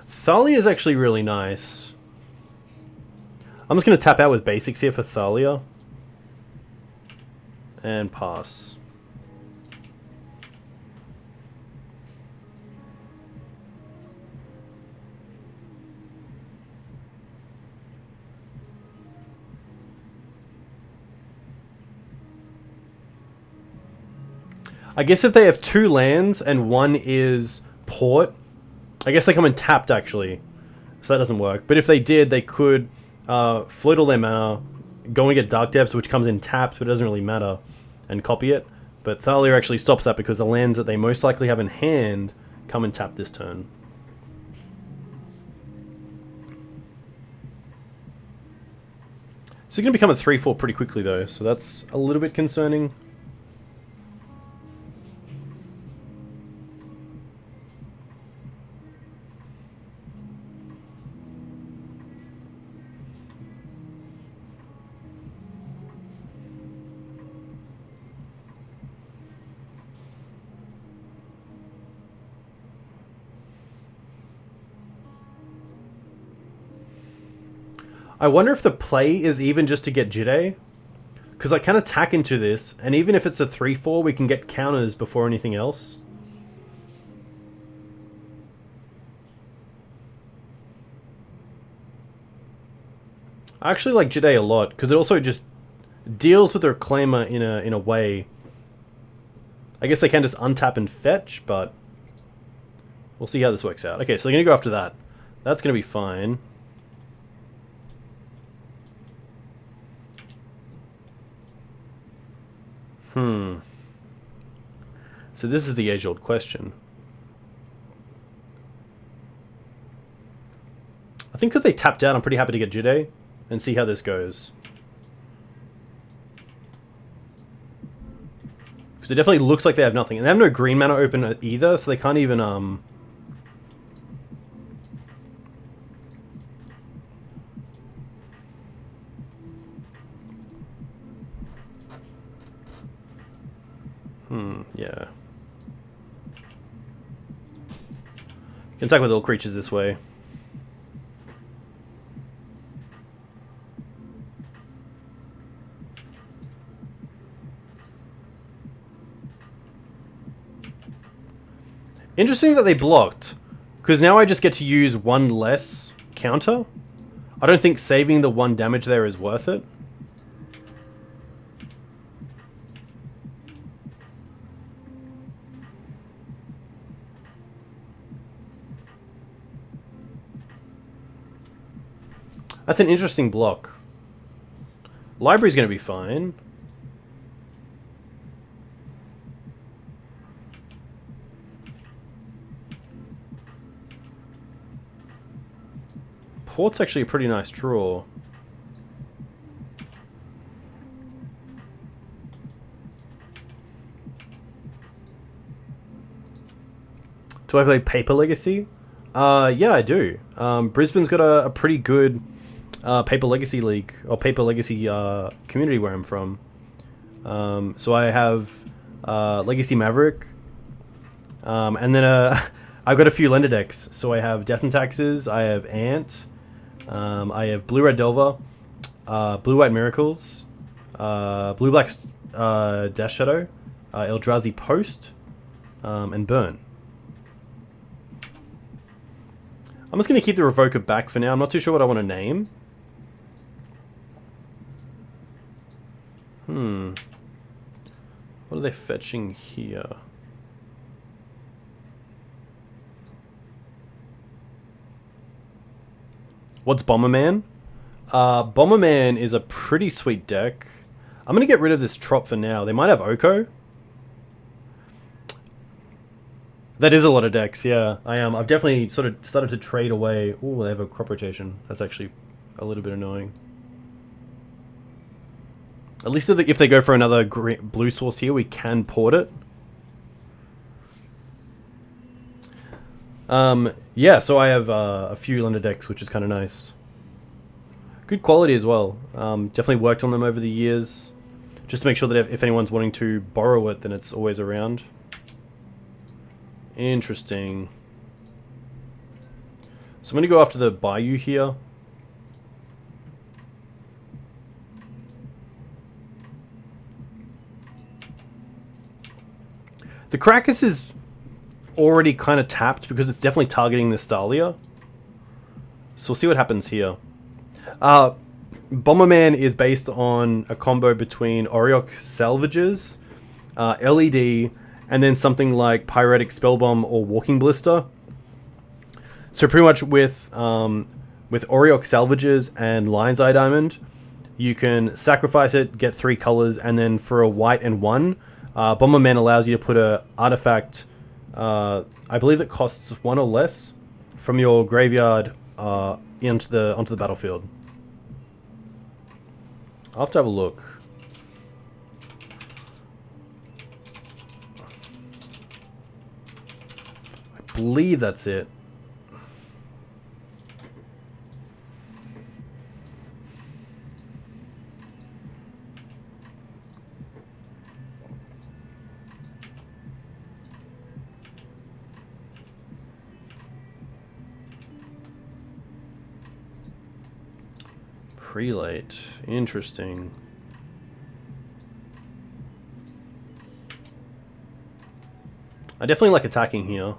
Thalia is actually really nice. I'm just going to tap out with basics here for Thalia. And pass. I guess if they have 2 lands and 1 is Port, I guess they come in tapped actually, so that doesn't work. But if they did, they could float all their mana, go and get Dark Depths, which comes in tapped, but it doesn't really matter, and copy it. But Thalia actually stops that because the lands that they most likely have in hand come in tapped this turn. So it's going to become a 3/4 pretty quickly though, so that's a little bit concerning. I wonder if the play is even just to get Jitte. Because I can attack into this, and even if it's a 3/4, we can get counters before anything else. I actually like Jitte a lot, because it also just deals with the Reclaimer in a way. I guess they can just untap and fetch, but we'll see how this works out. Okay, so they're going to go after that. That's going to be fine. So this is the age-old question. I think if they tapped out, I'm pretty happy to get Jitte and see how this goes. Because it definitely looks like they have nothing. And they have no green mana open either, so they can't even... yeah. You can attack with all creatures this way. Interesting that they blocked, because now I just get to use 1 less counter. I don't think saving the 1 damage there is worth it. That's an interesting block. Library's going to be fine. Port's actually a pretty nice draw. Do I play Paper Legacy? Yeah, I do. Brisbane's got a pretty good Paper Legacy League, or Paper Legacy community where I'm from. So I have Legacy Maverick, and then I've got a few lender decks. So I have Death and Taxes, I have Ant, I have Blue-Red Delver, Blue-White Miracles, Blue-Black Death Shadow, Eldrazi Post, and Burn. I'm just going to keep the Revoker back for now. I'm not too sure what I want to name. What are they fetching here? What's Bomberman? Bomberman is a pretty sweet deck. I'm going to get rid of this Trop for now. They might have Oko. That is a lot of decks, yeah. I am. I've definitely sort of started to trade away. Ooh, they have a crop rotation. That's actually a little bit annoying. At least if they go for another blue source here, we can port it. Yeah, so I have a few lender decks, which is kind of nice. Good quality as well. Definitely worked on them over the years. Just to make sure that if anyone's wanting to borrow it, then it's always around. Interesting. So I'm going to go after the Bayou here. The Karakas is already kind of tapped because it's definitely targeting this Thalia. So we'll see what happens here. Bomberman is based on a combo between Auriok Salvages, LED, and then something like Pyretic Spellbomb or Walking Ballista. So pretty much with Auriok Salvages and Lion's Eye Diamond, you can sacrifice it, get 3 colors, and then for a white and 1, Bomberman allows you to put a artifact, I believe it costs 1 or less, from your graveyard onto the battlefield. I'll have to have a look. I believe that's it. Prelate. Interesting. I definitely like attacking here.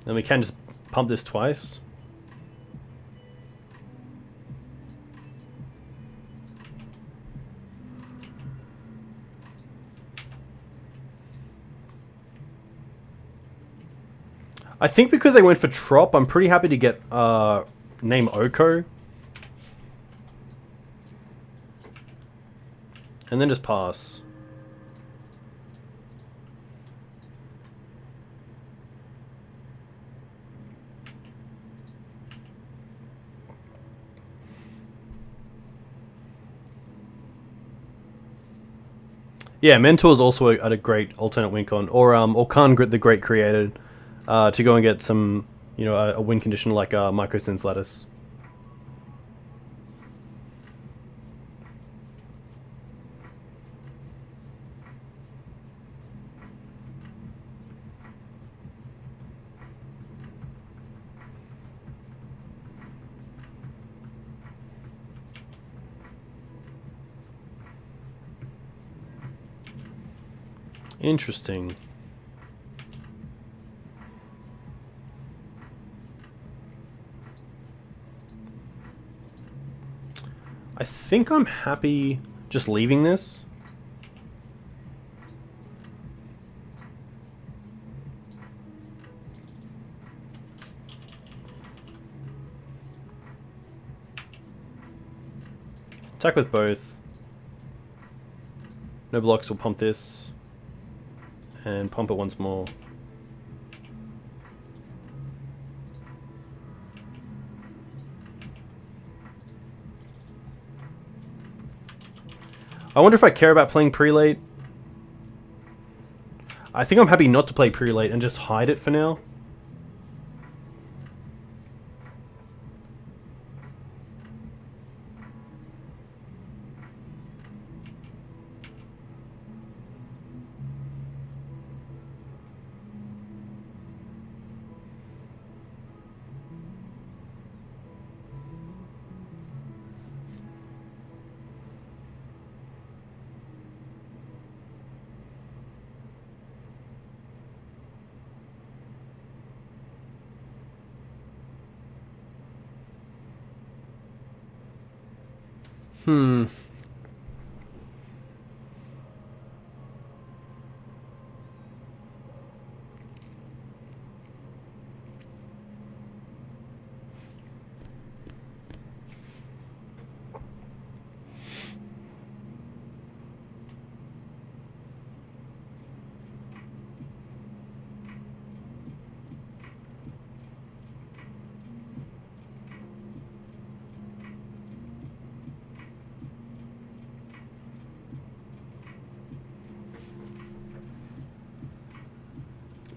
Then we can just pump this twice. I think because they went for Trop, I'm pretty happy to get name Oko. And then just pass. Yeah, Mentor is also a great alternate win con, or Khan the Great created. To go and get some, you know, a win condition like Microsense Lattice. Interesting. I think I'm happy just leaving this. Attack with both. No blocks, will pump this. And pump it once more. I wonder if I care about playing Prelate. I think I'm happy not to play Prelate and just hide it for now.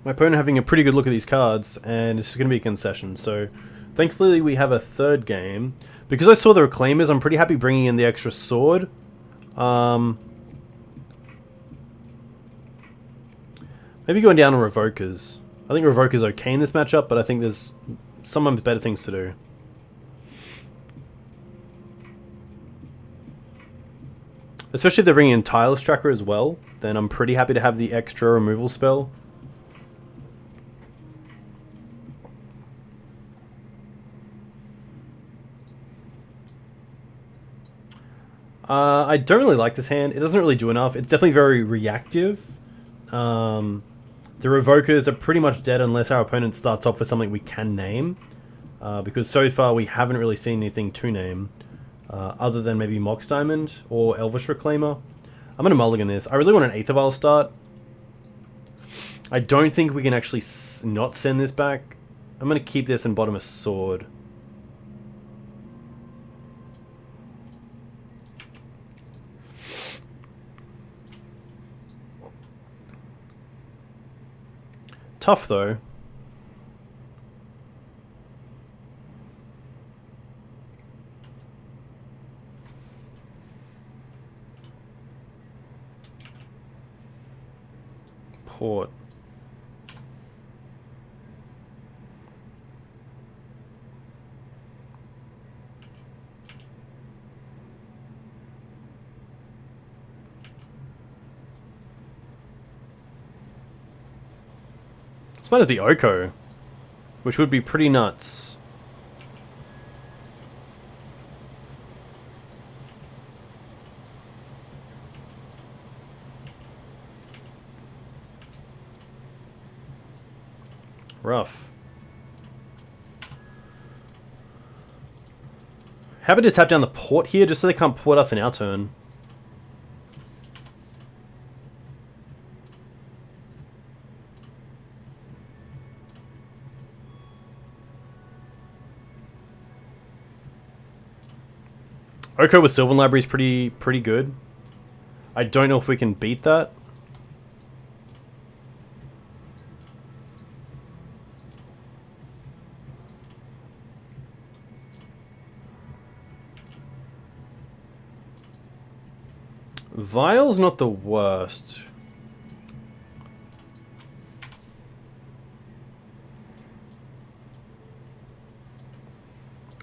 My opponent having a pretty good look at these cards, and it's going to be a concession. So, thankfully, we have a third game. Because I saw the Reclaimers, I'm pretty happy bringing in the extra sword. Maybe going down on Revokers. I think Revoker's okay in this matchup, but I think there's sometimes better things to do. Especially if they're bringing in Tireless Tracker as well, then I'm pretty happy to have the extra removal spell. I don't really like this hand. It doesn't really do enough. It's definitely very reactive. The Revokers are pretty much dead unless our opponent starts off with something we can name. Because so far we haven't really seen anything to name. Other than maybe Mox Diamond or Elvish Reclaimer. I'm going to mulligan this. I really want an Aether Vial start. I don't think we can actually not send this back. I'm going to keep this and bottom a sword. Tough though. Port. This might be Oko, which would be pretty nuts. Rough. Happy to tap down the port here just so they can't port us in our turn. Oko with Sylvan Library is pretty good. I don't know if we can beat that. Vial's not the worst.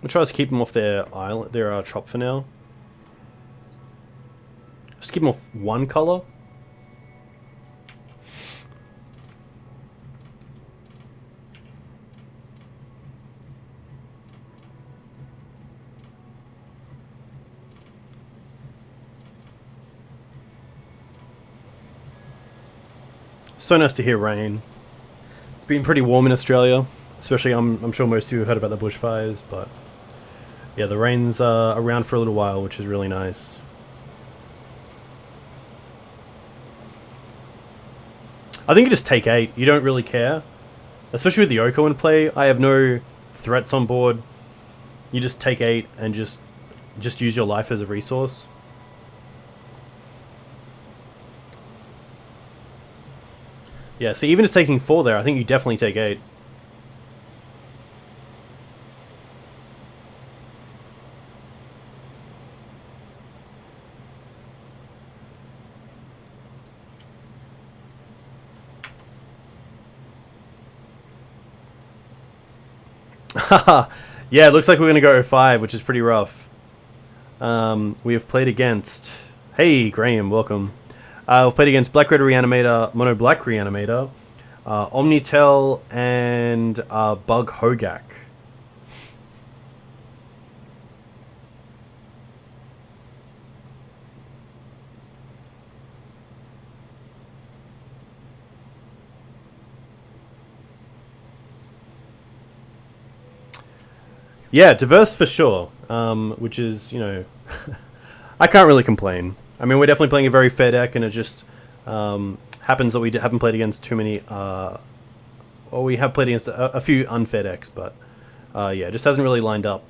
I'll try to keep them off their island, their trop for now. Just keep them off one color. So nice to hear rain. It's been pretty warm in Australia, especially I'm sure most of you have heard about the bushfires, but yeah, the rain's around for a little while, which is really nice. I think you just take 8. You don't really care, especially with the Oko in play. I have no threats on board. You just take 8 and just use your life as a resource. Yeah, so even just taking 4 there, I think you definitely take 8. Yeah, it looks like we're going to go 5, which is pretty rough. We have played against... Hey, Graham, welcome. We've played against Black-Red Reanimator, Mono-Black Reanimator, Omnitel, and Bug Hogaak. Yeah, diverse for sure, which is, you know, I can't really complain. I mean, we're definitely playing a very fair deck, and it just happens that we haven't played against too many, or we have played against a few unfair decks, but yeah, it just hasn't really lined up.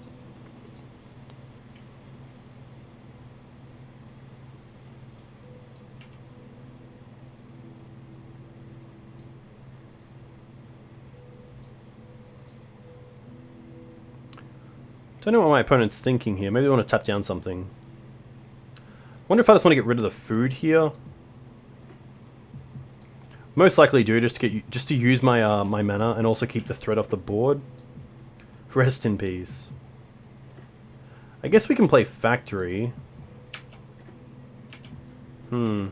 Don't know what my opponent's thinking here. Maybe they want to tap down something. Wonder if I just want to get rid of the food here. Most likely do, just to use my my mana and also keep the threat off the board. Rest in peace. I guess we can play Factory. Should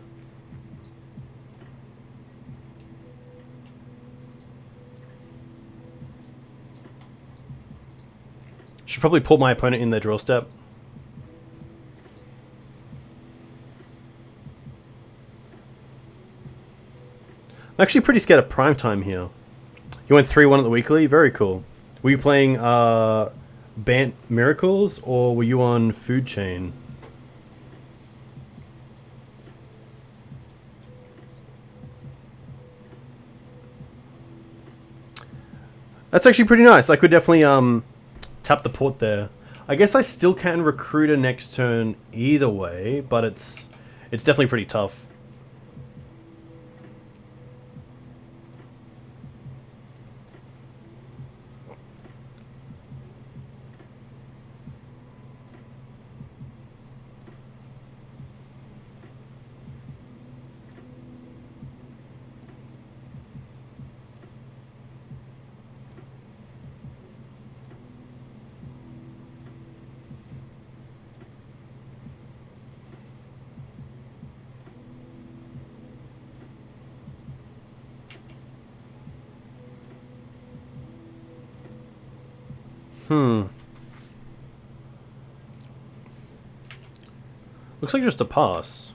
probably put my opponent in their draw step. I'm actually pretty scared of prime time here. You went 3-1 at the weekly? Very cool. Were you playing Bant Miracles or were you on Food Chain? That's actually pretty nice. I could definitely tap the port there. I guess I still can recruit a next turn either way, but it's definitely pretty tough. Looks like just a pass.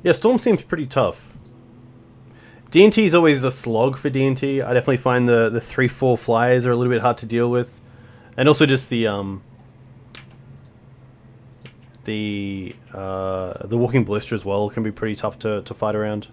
Yeah, Storm seems pretty tough. D&T is always a slog for D&T. I definitely find the 3/4 flyers are a little bit hard to deal with. And also just the Walking Ballista as well can be pretty tough to fight around.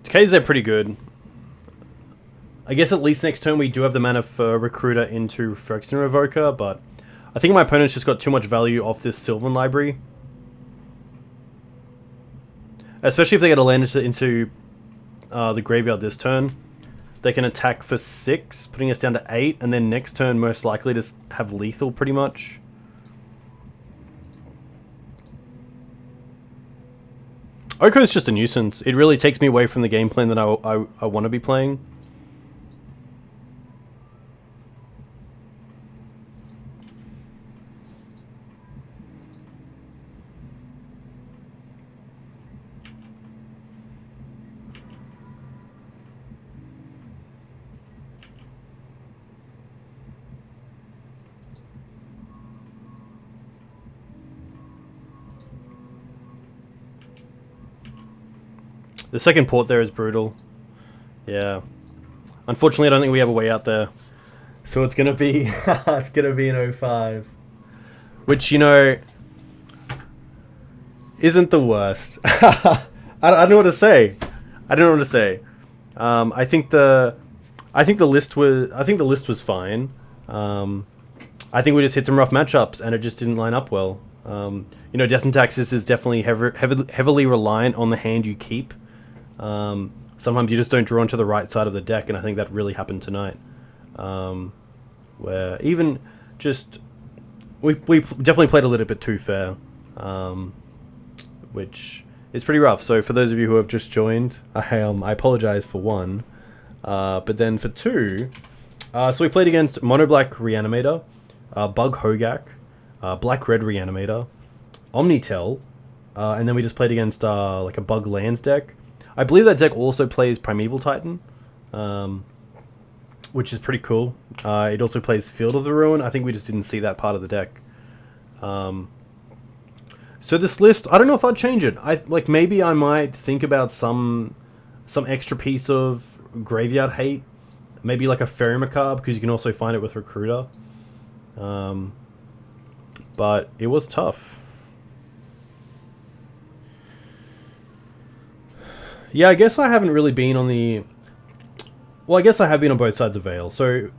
Decays are pretty good. I guess at least next turn we do have the mana for Recruiter into Phyrexian Revoker, but I think my opponent's just got too much value off this Sylvan library. Especially if they get a land into the graveyard this turn. They can attack for 6, putting us down to 8, and then next turn most likely just have lethal pretty much. Oko is just a nuisance. It really takes me away from the game plan that I want to be playing. The second port there is brutal. Yeah. Unfortunately, I don't think we have a way out there. So it's gonna be it's gonna be an 05. Which, you know, isn't the worst. I don't know what to say. I don't know what to say. I think the list was fine. I think we just hit some rough matchups and it just didn't line up well. You know, Death and Taxes is definitely heavily reliant on the hand you keep. Sometimes you just don't draw onto the right side of the deck, and I think that really happened tonight. Where even just we definitely played a little bit too fair, which is pretty rough. So for those of you who have just joined, I apologize for one, but then for two, so we played against Mono Black Reanimator, Bug Hogaak, Black Red Reanimator, Omnitel, and then we just played against like a Bug Lands deck. I believe that deck also plays Primeval Titan, which is pretty cool. It also plays Field of the Ruin. I think we just didn't see that part of the deck. So this list, I don't know if I'd change it. Maybe I might think about some extra piece of graveyard hate. Maybe like a Fairy Macabre, because you can also find it with Recruiter. But it was tough. Yeah, I guess I haven't really been on the... Well, I guess I have been on both sides of Veil. So,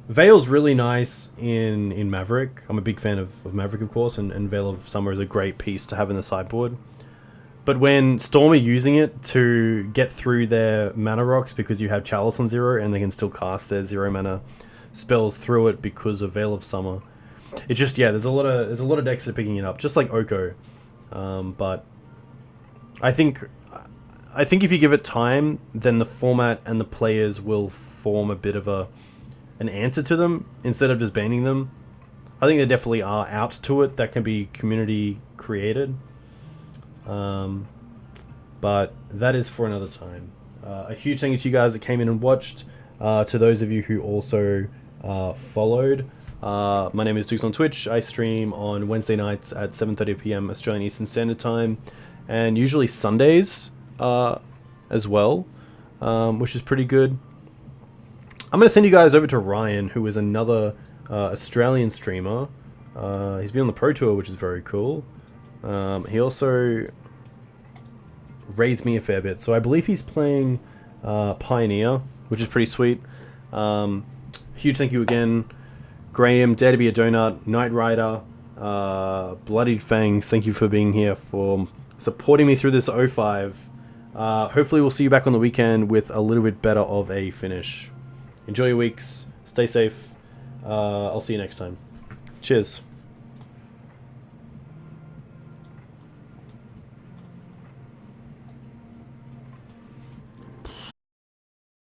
Veil's really nice in Maverick. I'm a big fan of Maverick, of course, and Veil of Summer is a great piece to have in the sideboard. But when Storm are using it to get through their mana rocks because you have Chalice on 0 and they can still cast their 0 mana spells through it because of Veil of Summer, it's just, yeah, there's a lot of decks that are picking it up, just like Oko. But I think if you give it time, then the format and the players will form a bit of an answer to them instead of just banning them. I think there definitely are outs to it that can be community created. But that is for another time. A huge thank you to you guys that came in and watched. To those of you who also followed. My name is Dukes on Twitch. I stream on Wednesday nights at 7:30 PM Australian Eastern Standard Time, and usually Sundays as well, which is pretty good. I'm going to send you guys over to Ryan, who is another Australian streamer. He's been on the Pro Tour, which is very cool. He also raised me a fair bit, so I believe he's playing Pioneer, which is pretty sweet. Huge thank you again, Graham, Dare to be a Donut, Knight Rider, Bloodied Fangs. Thank you for being here, for supporting me through this 05. Hopefully we'll see you back on the weekend with a little bit better of a finish. Enjoy your weeks. Stay safe. I'll see you next time. Cheers.